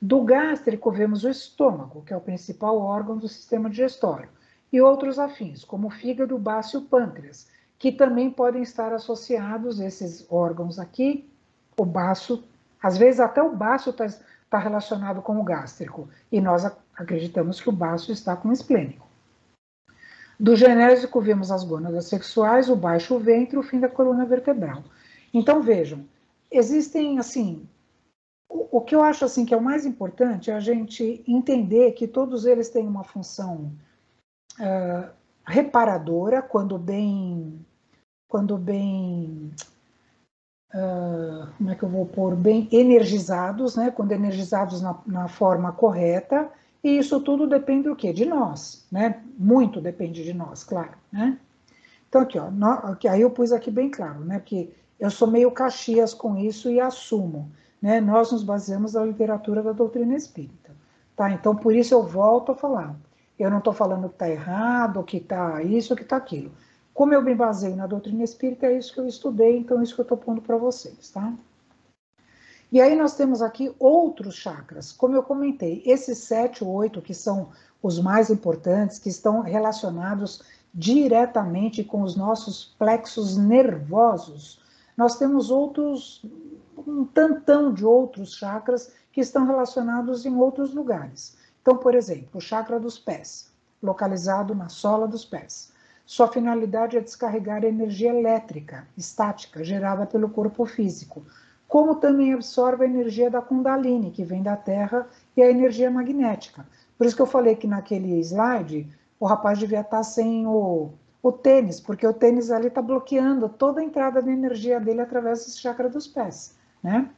Do gástrico, vemos o estômago, que é o principal órgão do sistema digestório, e outros afins, como o fígado, o baço e o pâncreas, que também podem estar associados, esses órgãos aqui, o baço, às vezes até o baço está relacionado com o gástrico, e nós acreditamos que o baço está com o esplênico. Do genésico, vemos as gônadas sexuais, o baixo ventre e o fim da coluna vertebral. Então, vejam, existem, assim, o que eu acho assim que é o mais importante é a gente entender que todos eles têm uma função reparadora, quando bem, como é que eu vou pôr, bem energizados, né? Quando energizados na forma correta, e isso tudo depende do quê? De nós, né? Muito depende de nós, claro, né? Então, aqui, ó, aí eu pus aqui bem claro, né? Porque eu sou meio Caxias com isso e assumo, né? Nós nos baseamos na literatura da doutrina espírita, tá? Então, por isso eu volto a falar. Eu não estou falando que está errado, que está isso, que está aquilo. Como eu me baseio na doutrina espírita, é isso que eu estudei, então é isso que eu estou pondo para vocês, tá? E aí nós temos aqui outros chakras, como eu comentei, esses 7 ou 8 que são os mais importantes, que estão relacionados diretamente com os nossos plexos nervosos. Nós temos outros, um tantão de outros chakras que estão relacionados em outros lugares. Então, por exemplo, o chakra dos pés, localizado na sola dos pés. Sua finalidade é descarregar a energia elétrica, estática, gerada pelo corpo físico, como também absorve a energia da Kundalini, que vem da Terra, e a energia magnética. Por isso que eu falei que naquele slide, o rapaz devia estar sem o tênis, porque o tênis ali está bloqueando toda a entrada de energia dele através desse chakra dos pés, né?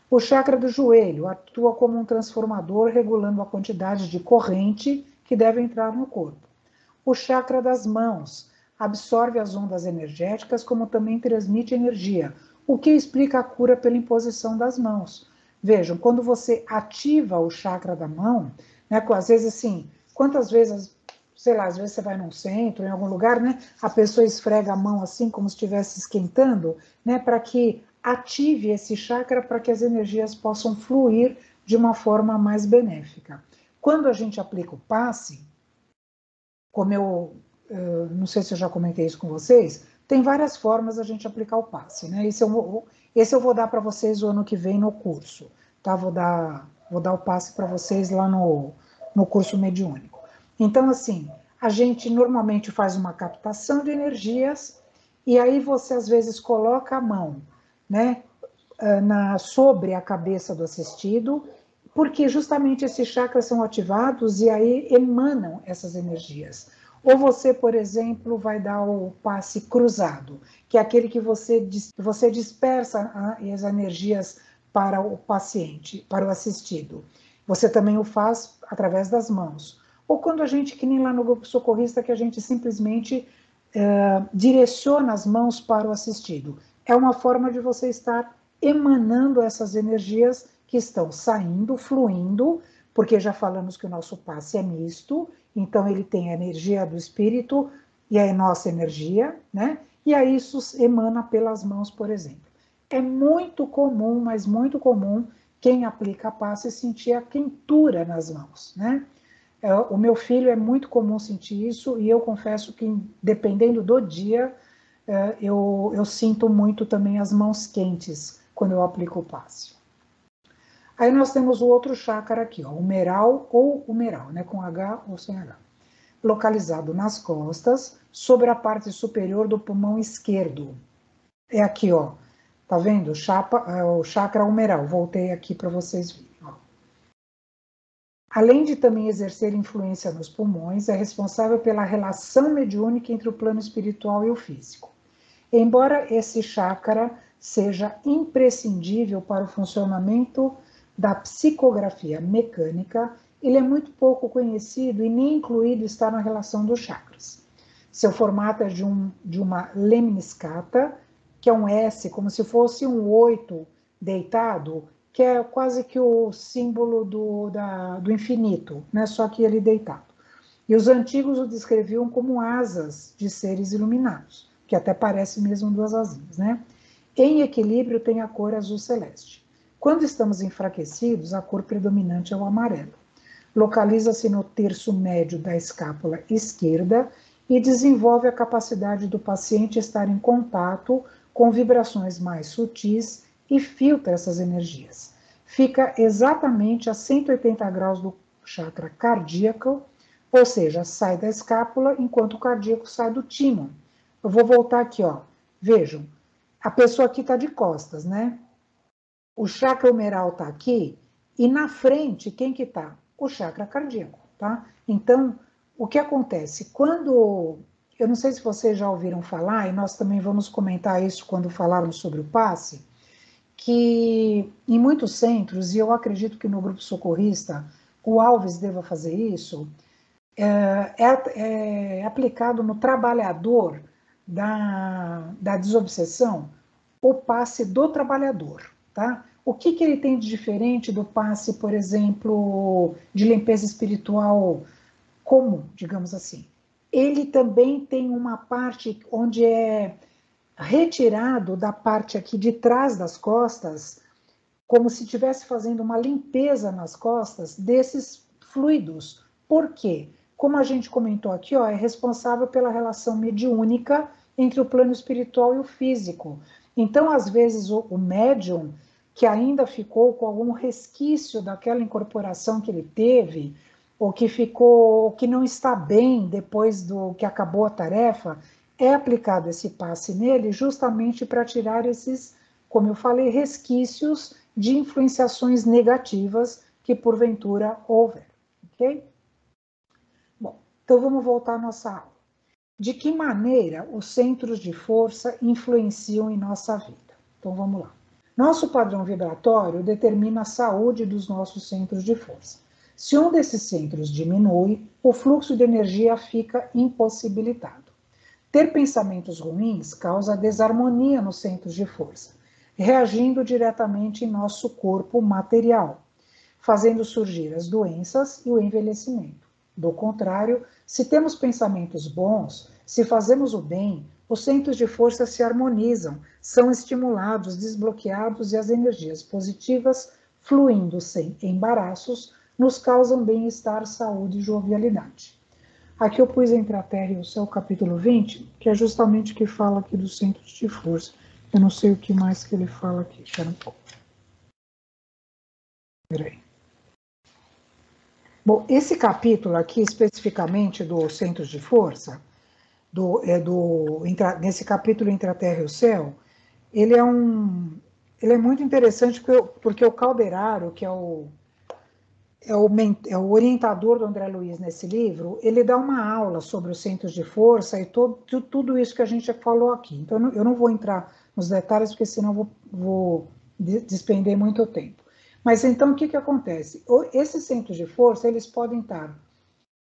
O chakra do joelho atua como um transformador, regulando a quantidade de corrente que deve entrar no corpo. O chakra das mãos absorve as ondas energéticas, como também transmite energia, o que explica a cura pela imposição das mãos. Vejam, quando você ativa o chakra da mão, né, às vezes assim, quantas vezes, sei lá, às vezes você vai num centro, em algum lugar, né, a pessoa esfrega a mão assim, como se estivesse esquentando, né, para que ative esse chakra, para que as energias possam fluir de uma forma mais benéfica. Quando a gente aplica o passe, como eu não sei se eu já comentei isso com vocês, tem várias formas a gente aplicar o passe, né? Esse eu vou dar para vocês o ano que vem no curso, tá? Vou dar o passe para vocês lá no curso mediúnico. Então, assim, a gente normalmente faz uma captação de energias e aí você às vezes coloca a mão, né, sobre a cabeça do assistido, porque justamente esses chakras são ativados e aí emanam essas energias. Ou você, por exemplo, vai dar o passe cruzado, que é aquele que você dispersa as energias para o paciente, para o assistido. Você também o faz através das mãos. Ou quando a gente, que nem lá no grupo socorrista, que a gente simplesmente direciona as mãos para o assistido. É uma forma de você estar emanando essas energias que estão saindo, fluindo, porque já falamos que o nosso passe é misto, então ele tem a energia do espírito e a nossa energia, né? E aí isso emana pelas mãos, por exemplo. É muito comum, mas muito comum, quem aplica passe sentir a quentura nas mãos, né? O meu filho é muito comum sentir isso e eu confesso que, dependendo do dia, eu sinto muito também as mãos quentes quando eu aplico o passe. Aí nós temos o outro chakra aqui, ó, umeral ou umeral, né, com H ou sem H, localizado nas costas, sobre a parte superior do pulmão esquerdo. É aqui, ó, tá vendo? O chakra umeral. Voltei aqui para vocês verem. Ó. Além de também exercer influência nos pulmões, é responsável pela relação mediúnica entre o plano espiritual e o físico. Embora esse chakra seja imprescindível para o funcionamento da psicografia mecânica, ele é muito pouco conhecido e nem incluído está na relação dos chakras. Seu formato é de uma lemniscata, que é um S, como se fosse um 8 deitado, que é quase que o símbolo do infinito, né? Só que ele deitado. E os antigos o descreviam como asas de seres iluminados. que até parece mesmo duas asinhas, né? Em equilíbrio tem a cor azul celeste. Quando estamos enfraquecidos, a cor predominante é o amarelo. Localiza-se no terço médio da escápula esquerda e desenvolve a capacidade do paciente estar em contato com vibrações mais sutis e filtra essas energias. Fica exatamente a 180 graus do chakra cardíaco, ou seja, sai da escápula enquanto o cardíaco sai do timo. Eu vou voltar aqui, ó. Vejam, a pessoa aqui está de costas, né? O chakra humeral está aqui e na frente, quem que está? O chakra cardíaco, tá? Então, o que acontece? Quando, eu não sei se vocês já ouviram falar, e nós também vamos comentar isso quando falarmos sobre o passe, que em muitos centros, e eu acredito que no grupo socorrista, o Alves deva fazer isso, é aplicado no trabalhador da desobsessão, o passe do trabalhador, tá? O que ele tem de diferente do passe, por exemplo, de limpeza espiritual comum, digamos assim? Ele também tem uma parte onde é retirado da parte aqui de trás das costas, como se estivesse fazendo uma limpeza nas costas desses fluidos. Por quê? Como a gente comentou aqui, ó, é responsável pela relação mediúnica entre o plano espiritual e o físico. Então, às vezes, o médium, que ainda ficou com algum resquício daquela incorporação que ele teve, ou que ficou, que não está bem depois do que acabou a tarefa, é aplicado esse passe nele justamente para tirar esses, como eu falei, resquícios de influenciações negativas que porventura houver, ok? Bom, então vamos voltar à nossa aula. De que maneira os centros de força influenciam em nossa vida? Então vamos lá. Nosso padrão vibratório determina a saúde dos nossos centros de força. Se um desses centros diminui, o fluxo de energia fica impossibilitado. Ter pensamentos ruins causa desarmonia nos centros de força, reagindo diretamente em nosso corpo material, fazendo surgir as doenças e o envelhecimento. Do contrário, se temos pensamentos bons, se fazemos o bem, os centros de força se harmonizam, são estimulados, desbloqueados e as energias positivas, fluindo sem embaraços, nos causam bem-estar, saúde e jovialidade. Aqui eu pus Entre a Terra e o Céu, capítulo 20, que é justamente o que fala aqui dos centros de força. Eu não sei o que mais que ele fala aqui. Espera um pouco. Peraí. Bom, esse capítulo aqui, especificamente dos centros de força, nesse capítulo Entre a Terra e o Céu, ele é muito interessante porque o Calderaro, que é o orientador do André Luiz nesse livro, ele dá uma aula sobre os centros de força e tudo isso que a gente já falou aqui. Então, eu não vou entrar nos detalhes, porque senão vou despender muito tempo. Mas então, o que acontece? Esses centros de força, eles podem estar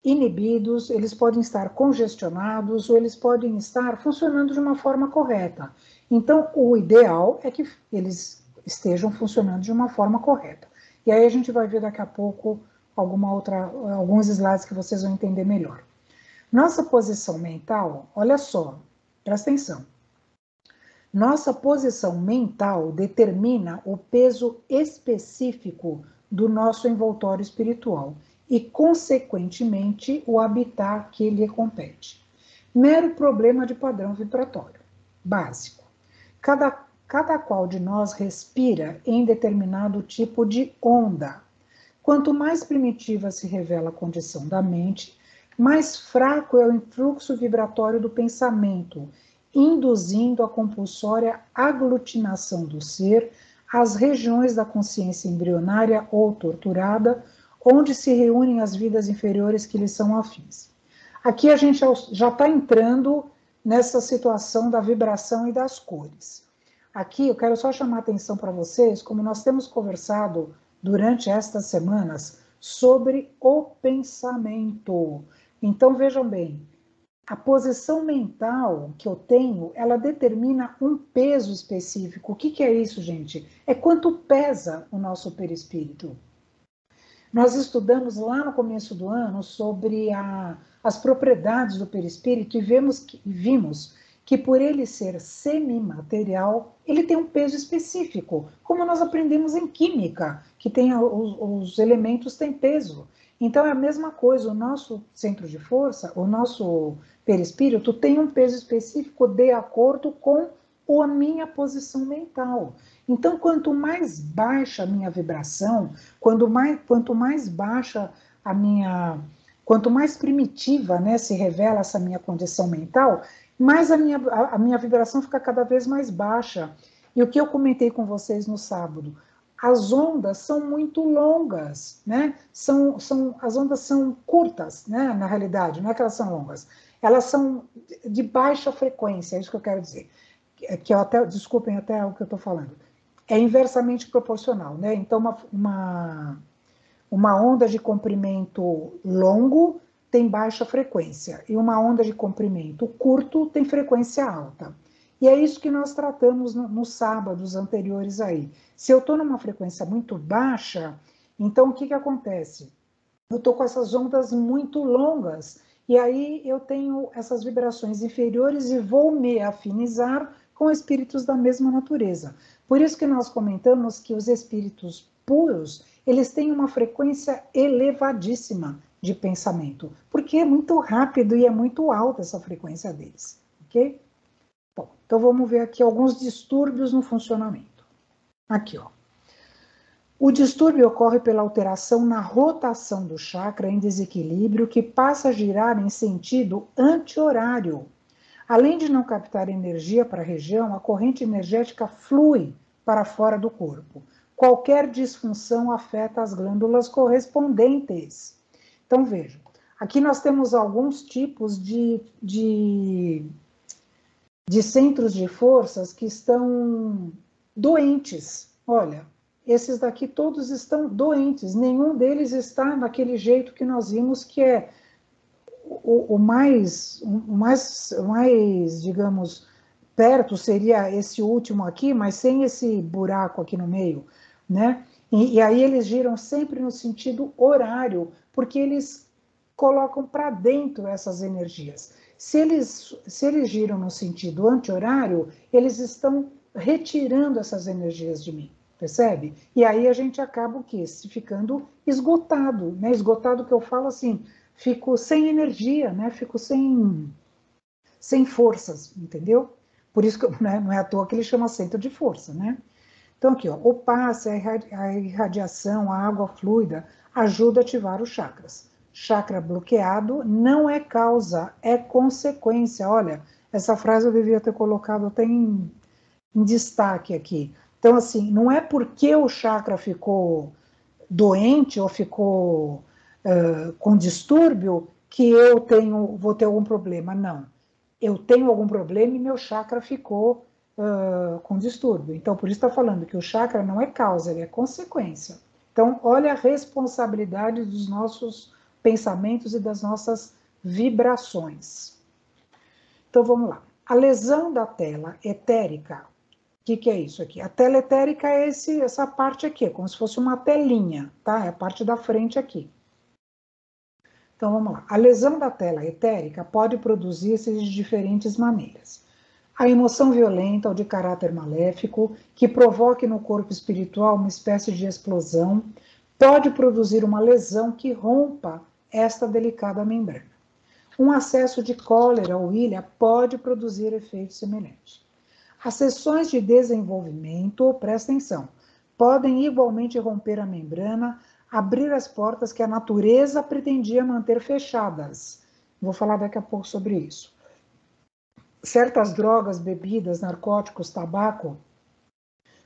inibidos, eles podem estar congestionados, ou eles podem estar funcionando de uma forma correta. Então, o ideal é que eles estejam funcionando de uma forma correta. E aí a gente vai ver daqui a pouco alguns slides que vocês vão entender melhor. Nossa posição mental, olha só, presta atenção. Nossa posição mental determina o peso específico do nosso envoltório espiritual e, consequentemente, o habitat que lhe compete. Mero problema de padrão vibratório básico. Cada qual de nós respira em determinado tipo de onda. Quanto mais primitiva se revela a condição da mente, mais fraco é o influxo vibratório do pensamento, induzindo a compulsória aglutinação do ser às regiões da consciência embrionária ou torturada, onde se reúnem as vidas inferiores que lhe são afins. Aqui a gente já está entrando nessa situação da vibração e das cores. Aqui eu quero só chamar a atenção para vocês, como nós temos conversado durante estas semanas, sobre o pensamento. Então vejam bem, a posição mental que eu tenho, ela determina um peso específico. O que é isso, gente? É quanto pesa o nosso perispírito. Nós estudamos lá no começo do ano sobre as propriedades do perispírito e vimos que por ele ser semimaterial, ele tem um peso específico, como nós aprendemos em química, que tem os elementos têm peso. Então é a mesma coisa, o nosso centro de força, o nosso perispírito tem um peso específico de acordo com a minha posição mental. Então, quanto mais baixa a minha vibração, quanto mais baixa a minha, quanto mais primitiva, né, se revela essa minha condição mental, mais a minha vibração fica cada vez mais baixa. E o que eu comentei com vocês no sábado, as ondas são muito longas, né? As ondas são curtas, né? Na realidade, não é que elas são longas, elas são de baixa frequência, é isso que eu quero dizer. Que eu até, desculpem até o que eu estou falando. É inversamente proporcional, né? Então, uma onda de comprimento longo tem baixa frequência e uma onda de comprimento curto tem frequência alta. E é isso que nós tratamos nos sábados anteriores aí. Se eu estou numa frequência muito baixa, então o que acontece? Eu estou com essas ondas muito longas e aí eu tenho essas vibrações inferiores e vou me afinizar com espíritos da mesma natureza. Por isso que nós comentamos que os espíritos puros, eles têm uma frequência elevadíssima de pensamento, porque é muito rápido e é muito alta essa frequência deles, ok? Bom, então vamos ver aqui alguns distúrbios no funcionamento. Aqui, ó. O distúrbio ocorre pela alteração na rotação do chakra em desequilíbrio que passa a girar em sentido anti-horário. Além de não captar energia para a região, a corrente energética flui para fora do corpo. Qualquer disfunção afeta as glândulas correspondentes. Então, vejam, aqui nós temos alguns tipos de centros de forças que estão doentes. Olha, esses daqui todos estão doentes, nenhum deles está daquele jeito que nós vimos que é o mais, digamos, perto seria esse último aqui, mas sem esse buraco aqui no meio, né? E aí eles giram sempre no sentido horário, porque eles colocam para dentro essas energias. Se eles giram no sentido anti-horário, eles estão retirando essas energias de mim, percebe? E aí a gente acaba o quê? Ficando esgotado, né? Esgotado que eu falo assim, fico sem energia, né? Fico sem forças, entendeu? Por isso que, né, não é à toa que ele chama centro de força, né? Então aqui, ó, o passe, a irradiação, a água fluida ajuda a ativar os chakras. Chakra bloqueado não é causa, é consequência. Olha, essa frase eu devia ter colocado até em destaque aqui. Então, assim, não é porque o chakra ficou doente ou ficou com distúrbio que eu vou ter algum problema. Não. Eu tenho algum problema e meu chakra ficou com distúrbio. Então, por isso está falando que o chakra não é causa, ele é consequência. Então, olha a responsabilidade dos nossos pensamentos e das nossas vibrações. Então, vamos lá. A lesão da tela etérica. O que é isso aqui? A tela etérica é essa parte aqui, é como se fosse uma telinha, tá? É a parte da frente aqui. Então, vamos lá. A lesão da tela etérica pode produzir-se de diferentes maneiras. A emoção violenta ou de caráter maléfico, que provoque no corpo espiritual uma espécie de explosão, pode produzir uma lesão que rompa esta delicada membrana. Um acesso de cólera ou ilha pode produzir efeito semelhante. As sessões de desenvolvimento, presta atenção, podem igualmente romper a membrana, abrir as portas que a natureza pretendia manter fechadas. Vou falar daqui a pouco sobre isso. Certas drogas, bebidas, narcóticos, tabaco,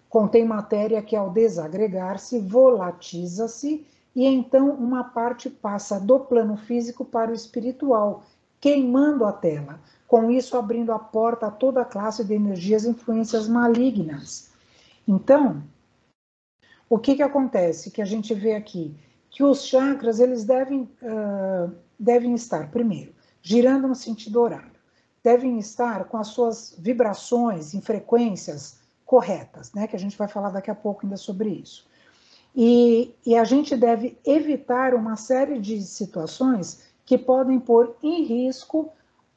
contêm matéria que, ao desagregar-se, volatiza-se e então uma parte passa do plano físico para o espiritual, queimando a tela, com isso abrindo a porta a toda a classe de energias e influências malignas. Então, o que acontece? Que a gente vê aqui, que os chakras, eles devem estar, primeiro, girando no sentido horário, devem estar com as suas vibrações em frequências corretas, né? Que a gente vai falar daqui a pouco ainda sobre isso. E a gente deve evitar uma série de situações que podem pôr em risco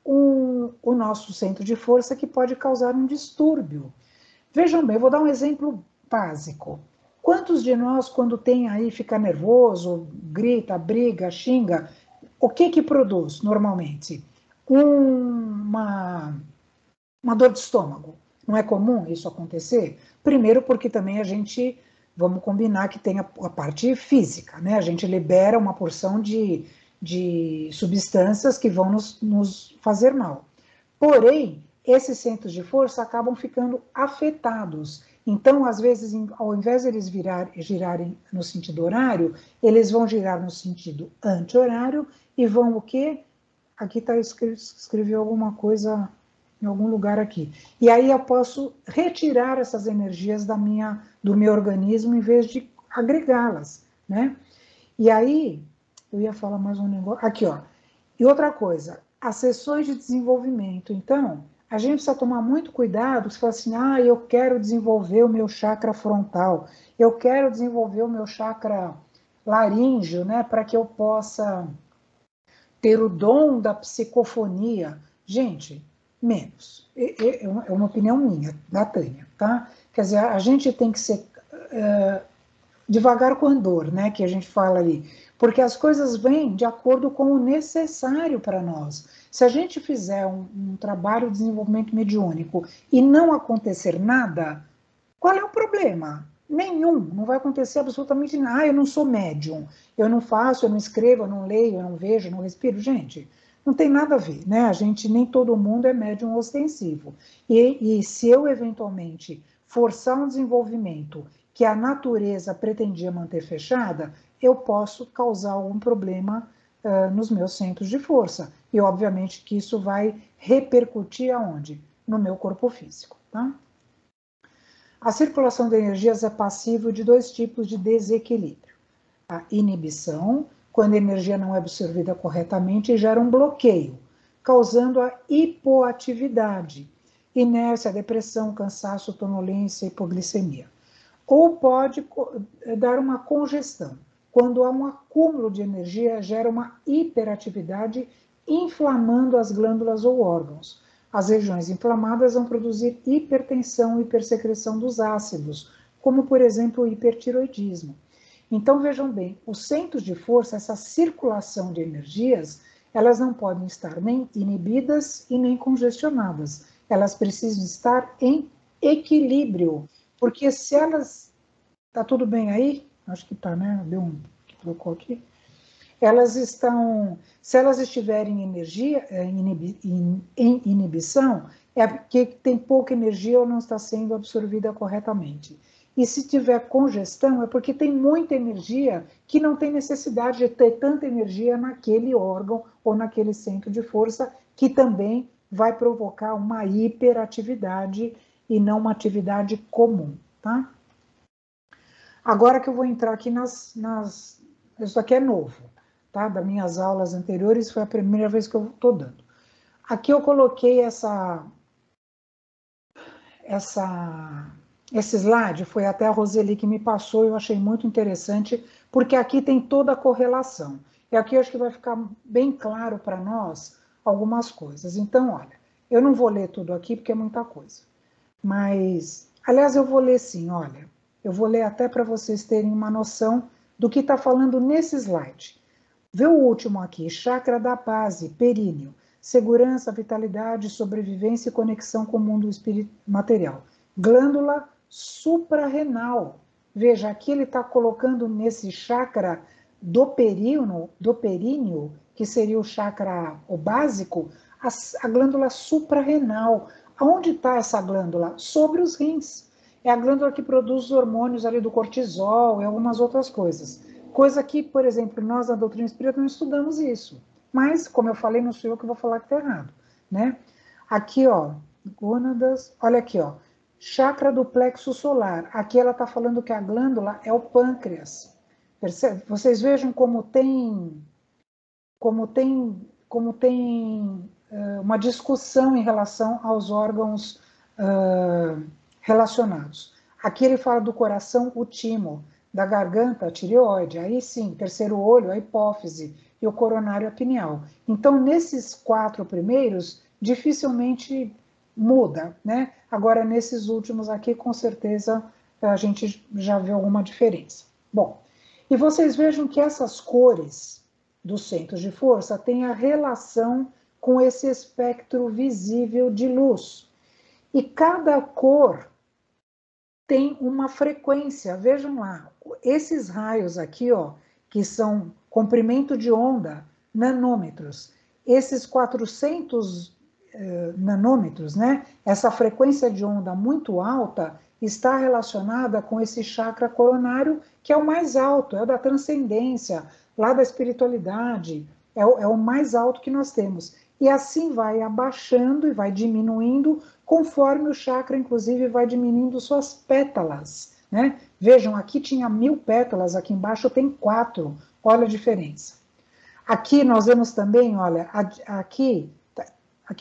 o nosso centro de força que pode causar um distúrbio. Vejam bem, eu vou dar um exemplo básico. Quantos de nós, quando tem aí, fica nervoso, grita, briga, xinga, o que produz normalmente? Uma dor de estômago. Não é comum isso acontecer? Primeiro porque também a gente, vamos combinar que tem a parte física, né? A gente libera uma porção de substâncias que vão nos fazer mal. Porém, esses centros de força acabam ficando afetados. Então, às vezes, ao invés de eles girarem no sentido horário, eles vão girar no sentido anti-horário e vão o quê? Aqui está escreveu alguma coisa em algum lugar aqui. E aí eu posso retirar essas energias do meu organismo em vez de agregá-las, né? E aí, eu ia falar mais um negócio. Aqui, ó. E outra coisa, as sessões de desenvolvimento. Então, a gente precisa tomar muito cuidado, se fala assim, eu quero desenvolver o meu chakra frontal, eu quero desenvolver o meu chakra laríngeo, né, para que eu possa ter o dom da psicofonia. Gente, menos. É uma opinião minha, da Tânia, tá? Quer dizer, a gente tem que ser devagar com andor, né, que a gente fala ali, porque as coisas vêm de acordo com o necessário para nós. Se a gente fizer um trabalho de desenvolvimento mediúnico e não acontecer nada, qual é o problema? Nenhum, não vai acontecer absolutamente nada. Eu não sou médium, eu não faço, eu não escrevo, eu não leio, eu não vejo, eu não respiro. Gente, não tem nada a ver, né? A gente, nem todo mundo é médium ostensivo. E se eu, eventualmente, forçar um desenvolvimento que a natureza pretendia manter fechada, eu posso causar algum problema nos meus centros de força. E, obviamente, que isso vai repercutir aonde? No meu corpo físico, tá? A circulação de energias é passível de dois tipos de desequilíbrio. A inibição, quando a energia não é absorvida corretamente e gera um bloqueio, causando a hipoatividade, inércia, depressão, cansaço, tonolência, hipoglicemia. Ou pode dar uma congestão, quando há um acúmulo de energia, gera uma hiperatividade, inflamando as glândulas ou órgãos. As regiões inflamadas vão produzir hipertensão e hipersecreção dos ácidos, como, por exemplo, o hipertiroidismo. Então, vejam bem, os centros de força, essa circulação de energias, elas não podem estar nem inibidas e nem congestionadas. Elas precisam estar em equilíbrio, porque se elas... Tá tudo bem aí? Acho que tá, né? Deu um... Trocou aqui. Elas estão... Se elas estiverem em energia, em inibição, é porque tem pouca energia ou não está sendo absorvida corretamente. E se tiver congestão, é porque tem muita energia que não tem necessidade de ter tanta energia naquele órgão ou naquele centro de força, que também vai provocar uma hiperatividade e não uma atividade comum, tá? Agora que eu vou entrar aqui isso aqui é novo, tá? Das minhas aulas anteriores, foi a primeira vez que eu estou dando. Aqui eu coloquei esse slide, foi até a Roseli que me passou, eu achei muito interessante, porque aqui tem toda a correlação. E aqui eu acho que vai ficar bem claro para nós algumas coisas. Então, olha, eu não vou ler tudo aqui, porque é muita coisa. Mas, aliás, eu vou ler sim, olha. Eu vou ler até para vocês terem uma noção do que está falando nesse slide. Vê o último aqui, chakra da base, períneo, segurança, vitalidade, sobrevivência e conexão com o mundo material. Glândula suprarrenal. Veja, aqui ele está colocando nesse chakra do períneo, que seria o chakra o básico, a glândula suprarrenal. Aonde está essa glândula? Sobre os rins. É a glândula que produz os hormônios ali do cortisol e algumas outras coisas. Coisa que, por exemplo, nós na doutrina espírita não estudamos isso. Mas, como eu falei, não sou eu que vou falar que está errado, né? Aqui, ó, gônadas, olha aqui, ó, chakra do plexo solar. Aqui ela está falando que a glândula é o pâncreas. Percebe? Vocês vejam como tem uma discussão em relação aos órgãos relacionados. Aqui ele fala do coração, o timo, da garganta, a tireoide, aí sim, terceiro olho, a hipófise, e o coronário pineal. Então, nesses 4 primeiros, dificilmente muda, né? Agora, nesses últimos aqui, com certeza, a gente já vê alguma diferença. Bom, e vocês vejam que essas cores dos centros de força têm a relação com esse espectro visível de luz. E cada cor tem uma frequência. Vejam lá, esses raios aqui, ó, que são comprimento de onda, nanômetros. Esses 400 nanômetros, né? Essa frequência de onda muito alta está relacionada com esse chakra coronário, que é o mais alto, é o da transcendência, lá da espiritualidade, é o mais alto que nós temos. E assim vai abaixando e vai diminuindo, conforme o chakra, inclusive, vai diminuindo suas pétalas, né? Vejam, aqui tinha 1000 pétalas, aqui embaixo tem 4, olha a diferença. Aqui nós vemos também, olha, aqui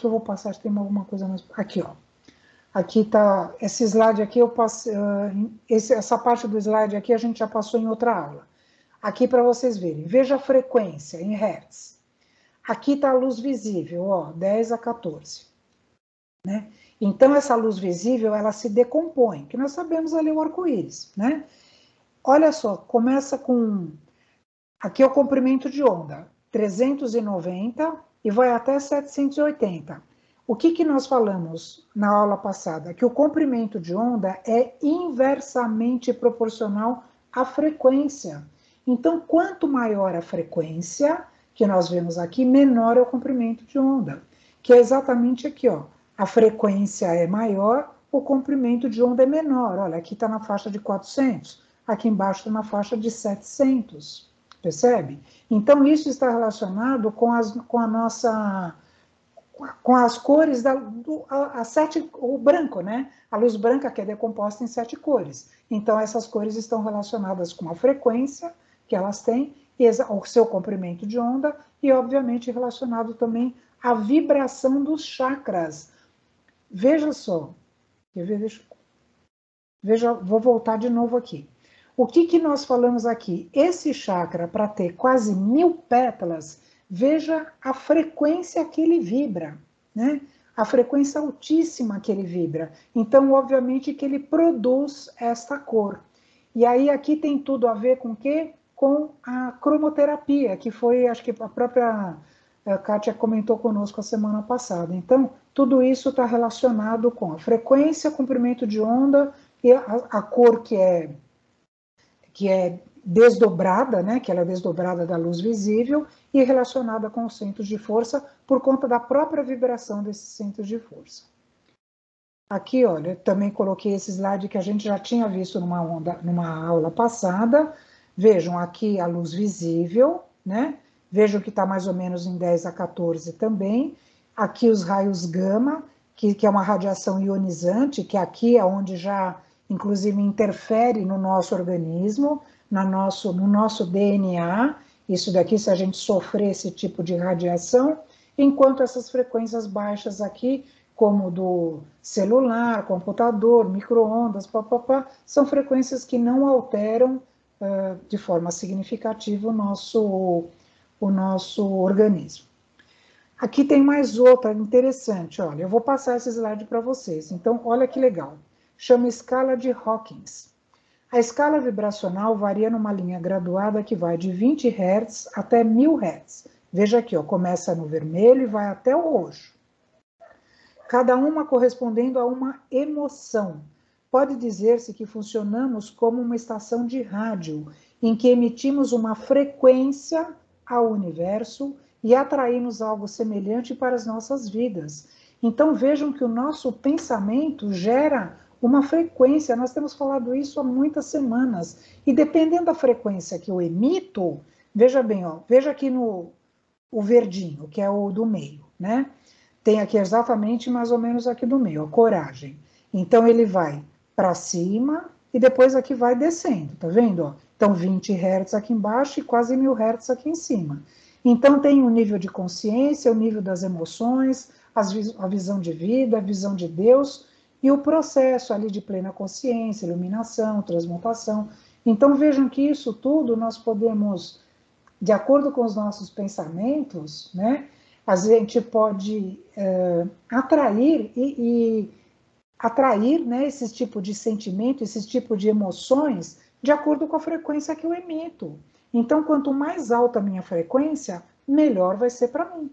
eu vou passar, acho que tem alguma coisa mais, aqui, ó. Aqui tá, esse slide aqui eu passei, essa parte do slide aqui a gente já passou em outra aula. Aqui para vocês verem, veja a frequência em hertz. Aqui está a luz visível, ó, 10 a 14. Né? Então, essa luz visível, ela se decompõe, que nós sabemos ali o arco-íris, né? Olha só, começa com, aqui é o comprimento de onda, 390 e vai até 780. O que nós falamos na aula passada? Que o comprimento de onda é inversamente proporcional à frequência. Então, quanto maior a frequência, que nós vemos aqui, menor é o comprimento de onda, que é exatamente aqui, ó. A frequência é maior, o comprimento de onda é menor. Olha, aqui está na faixa de 400, aqui embaixo está na faixa de 700, percebe? Então, isso está relacionado com as cores, o branco, né? A luz branca que é decomposta em 7 cores. Então, essas cores estão relacionadas com a frequência que elas têm, o seu comprimento de onda, e, obviamente, relacionado também à vibração dos chakras. Veja só, veja, vou voltar de novo aqui. O que nós falamos aqui? Esse chakra, para ter quase 1000 pétalas, veja a frequência que ele vibra, né? A frequência altíssima que ele vibra. Então, obviamente, que ele produz esta cor. E aí, aqui tem tudo a ver com o quê? Com a cromoterapia, que foi, acho que a própria Kátia comentou conosco a semana passada. Então, tudo isso está relacionado com a frequência, comprimento de onda e a cor que é desdobrada, né, que ela é desdobrada da luz visível e relacionada com os centros de força por conta da própria vibração desses centros de força. Aqui, olha, também coloquei esse slide que a gente já tinha visto numa aula passada. Vejam aqui a luz visível, né? Vejam que está mais ou menos em 10 a 14 também. Aqui os raios gama, que é uma radiação ionizante, que aqui é onde já, inclusive, interfere no nosso organismo, no nosso DNA. Isso daqui, se a gente sofrer esse tipo de radiação, enquanto essas frequências baixas aqui, como do celular, computador, micro-ondas, são frequências que não alteram de forma significativa o nosso organismo. Aqui tem mais outra interessante, olha, eu vou passar esse slide para vocês. Então, olha que legal. Chama escala de Hawkins. A escala vibracional varia numa linha graduada que vai de 20 Hz até 1000 Hz. Veja aqui, ó, começa no vermelho e vai até o roxo. Cada uma correspondendo a uma emoção. Pode dizer-se que funcionamos como uma estação de rádio, em que emitimos uma frequência ao universo e atraímos algo semelhante para as nossas vidas. Então vejam que o nosso pensamento gera uma frequência, nós temos falado isso há muitas semanas, e dependendo da frequência que eu emito, veja bem, ó, veja aqui o verdinho, que é o do meio, né? Tem aqui exatamente mais ou menos aqui do meio, a coragem. Então ele vai para cima e depois aqui vai descendo, tá vendo? Ó? Então 20 Hz aqui embaixo e quase 1000 Hz aqui em cima. Então tem o nível de consciência, o nível das emoções, a visão de vida, a visão de Deus e o processo ali de plena consciência, iluminação, transmutação. Então vejam que isso tudo nós podemos de acordo com os nossos pensamentos, né, a gente pode atrair atrair, né, esse tipo de sentimento, esse tipo de emoções, de acordo com a frequência que eu emito. Então, quanto mais alta a minha frequência, melhor vai ser para mim,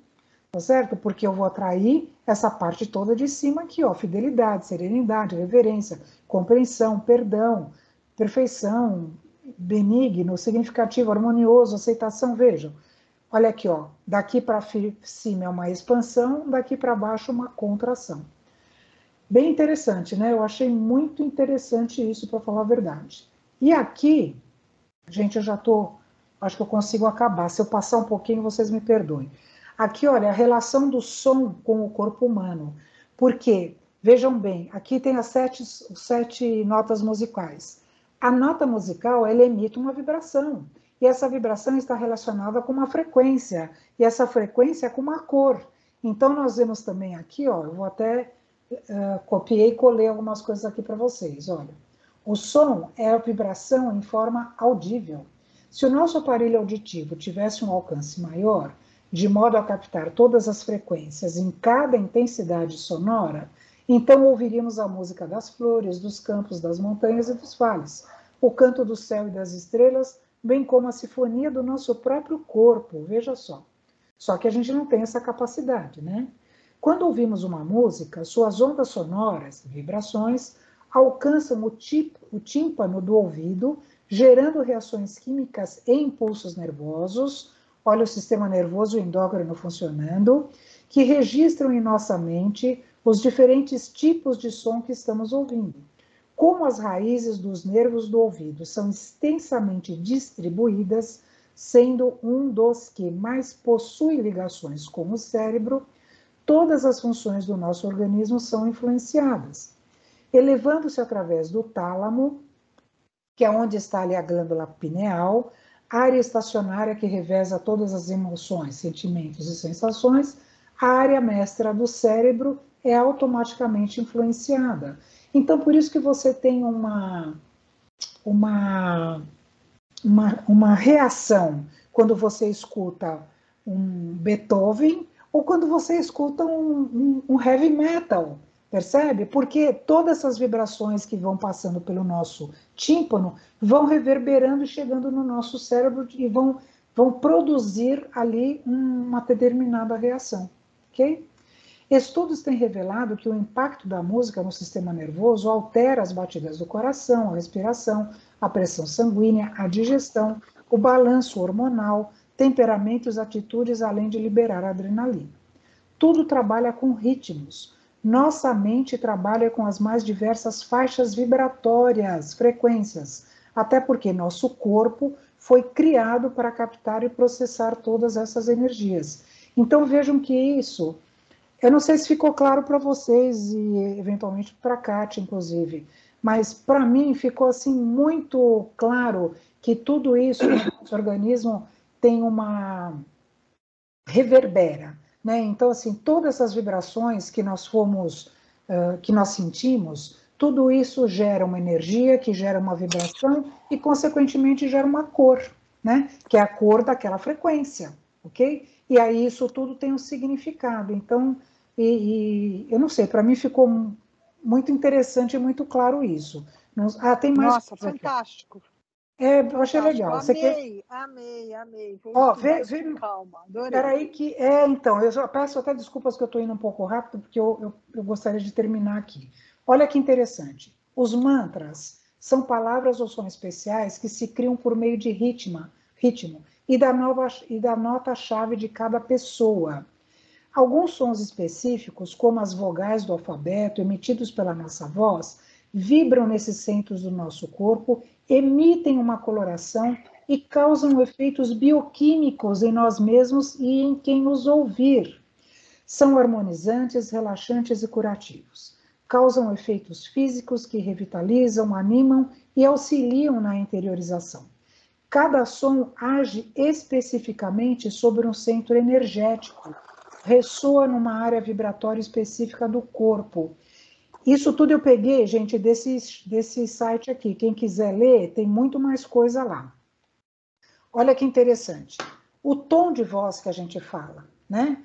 tá certo? Porque eu vou atrair essa parte toda de cima aqui, ó, fidelidade, serenidade, reverência, compreensão, perdão, perfeição, benigno, significativo, harmonioso, aceitação, vejam. Olha aqui, ó, daqui para cima é uma expansão, daqui para baixo uma contração. Bem interessante, né? Eu achei muito interessante isso, para falar a verdade. E aqui, gente, eu já estou, acho que eu consigo acabar. Se eu passar um pouquinho, vocês me perdoem. Aqui, olha, a relação do som com o corpo humano. Porque, vejam bem, aqui tem as sete notas musicais. A nota musical, ela emite uma vibração. E essa vibração está relacionada com uma frequência. E essa frequência é com uma cor. Então, nós vemos também aqui, ó, eu vou até copiei e colei algumas coisas aqui para vocês. Olha, o som é a vibração em forma audível. Se o nosso aparelho auditivo tivesse um alcance maior, de modo a captar todas as frequências em cada intensidade sonora, então ouviríamos a música das flores, dos campos, das montanhas e dos vales, o canto do céu e das estrelas, bem como a sinfonia do nosso próprio corpo, veja só. Só que a gente não tem essa capacidade, né? Quando ouvimos uma música, suas ondas sonoras, vibrações, alcançam o tímpano do ouvido, gerando reações químicas e impulsos nervosos, olha o sistema nervoso endócrino funcionando, que registram em nossa mente os diferentes tipos de som que estamos ouvindo. Como as raízes dos nervos do ouvido são extensamente distribuídas, sendo um dos que mais possui ligações com o cérebro, todas as funções do nosso organismo são influenciadas, elevando-se através do tálamo, que é onde está ali a glândula pineal, área estacionária que reveza todas as emoções, sentimentos e sensações, a área mestra do cérebro é automaticamente influenciada. Então, por isso que você tem uma reação quando você escuta um Beethoven ou quando você escuta um heavy metal, percebe? Porque todas essas vibrações que vão passando pelo nosso tímpano vão reverberando e chegando no nosso cérebro e vão produzir ali uma determinada reação, ok? Estudos têm revelado que o impacto da música no sistema nervoso altera as batidas do coração, a respiração, a pressão sanguínea, a digestão, o balanço hormonal, temperamentos, atitudes, além de liberar adrenalina. Tudo trabalha com ritmos. Nossa mente trabalha com as mais diversas faixas vibratórias, frequências, até porque nosso corpo foi criado para captar e processar todas essas energias. Então vejam que isso, eu não sei se ficou claro para vocês e eventualmente para a Kátia, inclusive, mas para mim ficou assim muito claro que tudo isso no nosso organismo tem uma reverbera, né? Então assim, todas essas vibrações que nós que nós sentimos, tudo isso gera uma energia, que gera uma vibração e consequentemente gera uma cor, né? Que é a cor daquela frequência, ok? E aí isso tudo tem um significado. Então eu não sei, para mim ficou muito interessante e muito claro isso. Tem mais. Nossa, fantástico. Eu achei fantástico. legal. Amei. Vou estudar isso com calma. Adorei. Peraí que então, eu já peço até desculpas que eu estou indo um pouco rápido, porque eu gostaria de terminar aqui. Olha que interessante. Os mantras são palavras ou sons especiais que se criam por meio de ritmo e da nota-chave de cada pessoa. Alguns sons específicos, como as vogais do alfabeto emitidos pela nossa voz, vibram nesses centros do nosso corpo, emitem uma coloração e causam efeitos bioquímicos em nós mesmos e em quem os ouvir. São harmonizantes, relaxantes e curativos. Causam efeitos físicos que revitalizam, animam e auxiliam na interiorização. Cada som age especificamente sobre um centro energético, ressoa numa área vibratória específica do corpo. Isso tudo eu peguei, gente, desse site aqui. Quem quiser ler, tem muito mais coisa lá. olha que interessante. O tom de voz que a gente fala, né?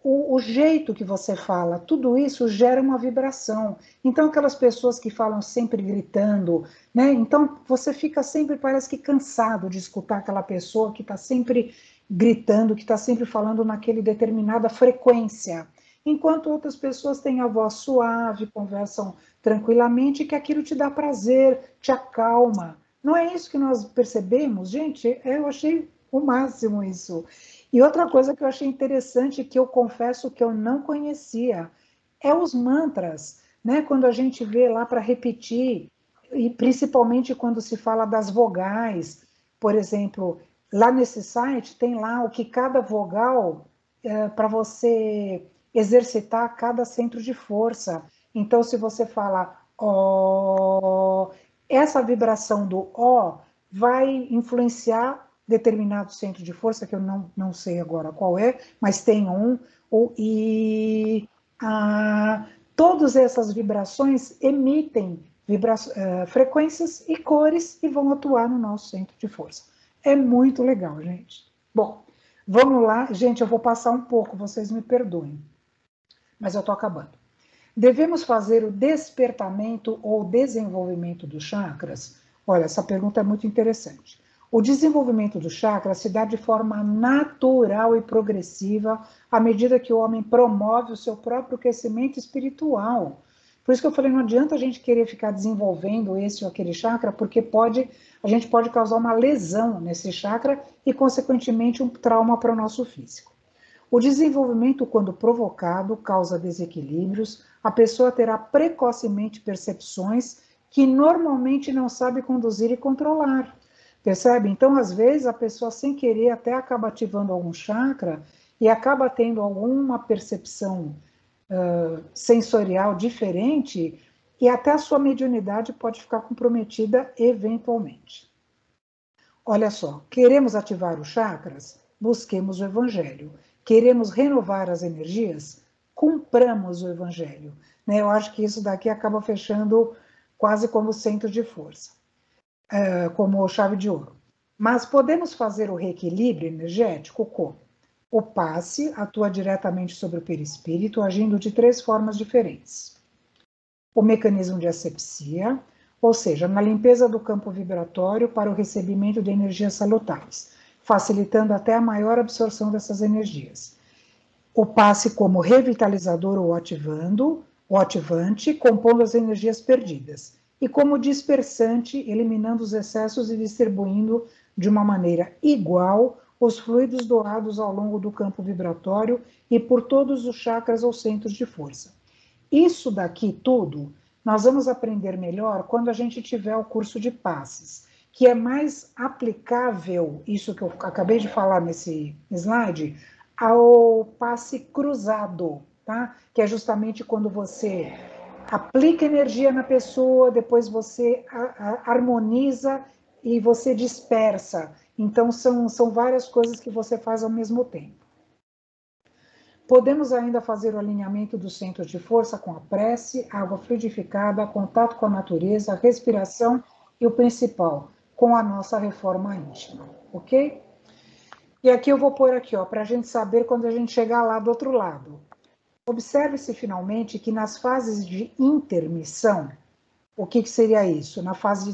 O jeito que você fala, tudo isso gera uma vibração. Então, aquelas pessoas que falam sempre gritando, né? Então, você fica sempre, parece que cansado de escutar aquela pessoa que está sempre gritando, que está sempre falando naquele determinada frequência. Enquanto outras pessoas têm a voz suave, conversam tranquilamente, que aquilo te dá prazer, te acalma. Não é isso que nós percebemos? Gente, eu achei o máximo isso. E outra coisa que eu achei interessante, que eu confesso que eu não conhecia, é os mantras, né? Quando a gente vê lá para repetir, e principalmente quando se fala das vogais, por exemplo, lá nesse site tem lá o que cada vogal para você exercitar cada centro de força. Então, se você fala ó, essa vibração do ó vai influenciar determinado centro de força, que eu não sei agora qual é, mas tem um, e todas essas vibrações emitem frequências e cores e vão atuar no nosso centro de força. É muito legal, gente. Bom, vamos lá. Gente, eu vou passar um pouco, vocês me perdoem, mas eu estou acabando. Devemos fazer o despertamento ou desenvolvimento dos chakras? Olha, essa pergunta é muito interessante. O desenvolvimento do chakra se dá de forma natural e progressiva à medida que o homem promove o seu próprio crescimento espiritual. Por isso que eu falei, não adianta a gente querer ficar desenvolvendo esse ou aquele chakra, porque a gente pode causar uma lesão nesse chakra e, consequentemente, um trauma para o nosso físico. O desenvolvimento, quando provocado, causa desequilíbrios, a pessoa terá precocemente percepções que normalmente não sabe conduzir e controlar. Percebe? Então, às vezes, a pessoa, sem querer, até acaba ativando algum chakra e acaba tendo alguma percepção sensorial diferente e até a sua mediunidade pode ficar comprometida eventualmente. Olha só, queremos ativar os chakras? Busquemos o Evangelho. Queremos renovar as energias? Cumpramos o Evangelho. Né? Eu acho que isso daqui acaba fechando quase como centro de força, como chave de ouro. Mas podemos fazer o reequilíbrio energético como? O passe atua diretamente sobre o perispírito, agindo de 3 formas diferentes. O mecanismo de asepsia, ou seja, na limpeza do campo vibratório para o recebimento de energias salutares, facilitando até a maior absorção dessas energias. O passe como revitalizador ou ativante, compondo as energias perdidas. E como dispersante, eliminando os excessos e distribuindo de uma maneira igual os fluidos doados ao longo do campo vibratório e por todos os chakras ou centros de força. Isso daqui tudo nós vamos aprender melhor quando a gente tiver o curso de passes, que é mais aplicável, isso que eu acabei de falar nesse slide, ao passe cruzado, tá? Que é justamente quando você aplica energia na pessoa, depois você harmoniza e você dispersa. Então, são várias coisas que você faz ao mesmo tempo. Podemos ainda fazer o alinhamento dos centros de força com a prece, água fluidificada, contato com a natureza, respiração e o principal, com a nossa reforma íntima, ok? E aqui eu vou pôr aqui, ó, para a gente saber quando a gente chegar lá do outro lado. Observe-se finalmente que nas fases de intermissão, o que seria isso? Na fase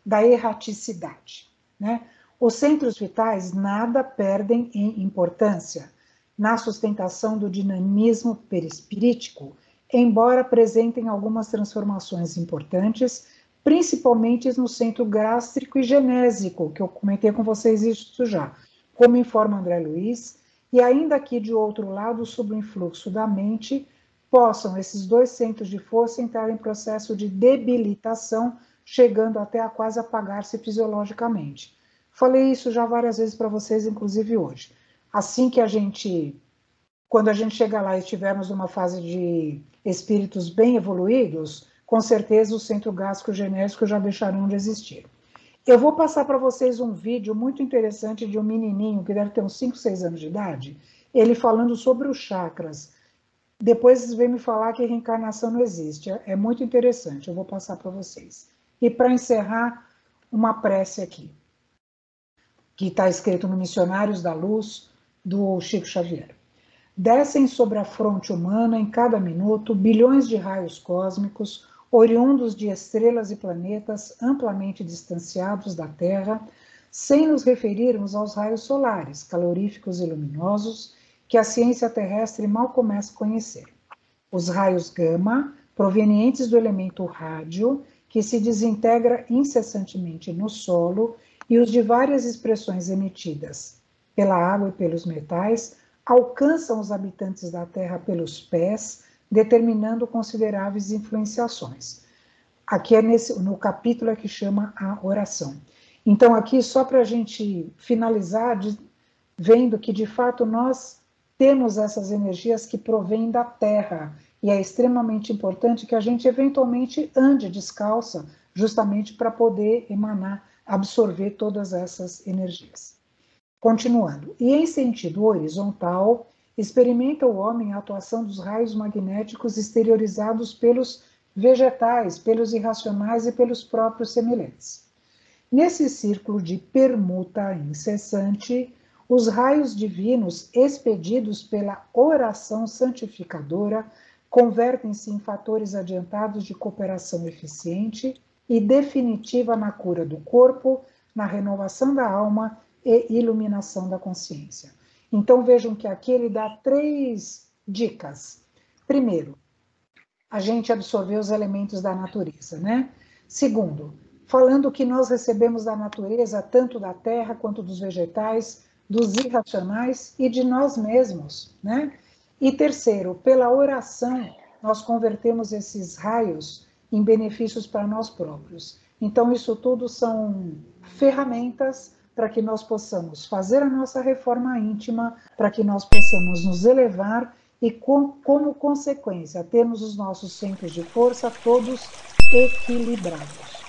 da erraticidade, né? Os centros vitais nada perdem em importância na sustentação do dinamismo perispirítico, embora apresentem algumas transformações importantes, principalmente no centro gástrico e genésico, que eu comentei com vocês isso já, como informa André Luiz, e ainda aqui de outro lado, sob o influxo da mente, possam esses 2 centros de força entrar em processo de debilitação, chegando até a quase apagar-se fisiologicamente. Falei isso já várias vezes para vocês, inclusive hoje. Assim que quando a gente chegar lá e estivermos numa fase de espíritos bem evoluídos, com certeza o centro gástrico genésico já deixarão de existir. Eu vou passar para vocês um vídeo muito interessante de um menininho que deve ter uns 5, 6 anos de idade, ele falando sobre os chakras. Depois vem me falar que reencarnação não existe. É muito interessante, eu vou passar para vocês. E para encerrar, uma prece aqui. que está escrito no Missionários da Luz, do Chico Xavier. Descem sobre a fronte humana em cada minuto bilhões de raios cósmicos, oriundos de estrelas e planetas amplamente distanciados da Terra, sem nos referirmos aos raios solares, caloríficos e luminosos, que a ciência terrestre mal começa a conhecer. Os raios gama, provenientes do elemento rádio, que se desintegra incessantemente no solo, e os de várias expressões emitidas pela água e pelos metais, alcançam os habitantes da Terra pelos pés, determinando consideráveis influenciações. Aqui é no capítulo que chama a oração. Então, aqui, só para a gente finalizar, vendo que, de fato, nós temos essas energias que provêm da Terra, e é extremamente importante que a gente, eventualmente, ande descalça, justamente para poder emanar, absorver todas essas energias. Continuando, e em sentido horizontal, experimenta o homem a atuação dos raios magnéticos exteriorizados pelos vegetais, pelos irracionais e pelos próprios semelhantes. Nesse círculo de permuta incessante, os raios divinos expedidos pela oração santificadora convertem-se em fatores adiantados de cooperação eficiente e definitiva na cura do corpo, na renovação da alma e iluminação da consciência. Então vejam que aqui ele dá 3 dicas. Primeiro, a gente absorver os elementos da natureza, né? Segundo, falando que nós recebemos da natureza, tanto da terra quanto dos vegetais, dos irracionais e de nós mesmos, né? E terceiro, pela oração, nós convertemos esses raios em benefícios para nós próprios. Então, isso tudo são ferramentas para que nós possamos fazer a nossa reforma íntima, para que nós possamos nos elevar e, como consequência, termos os nossos centros de força todos equilibrados.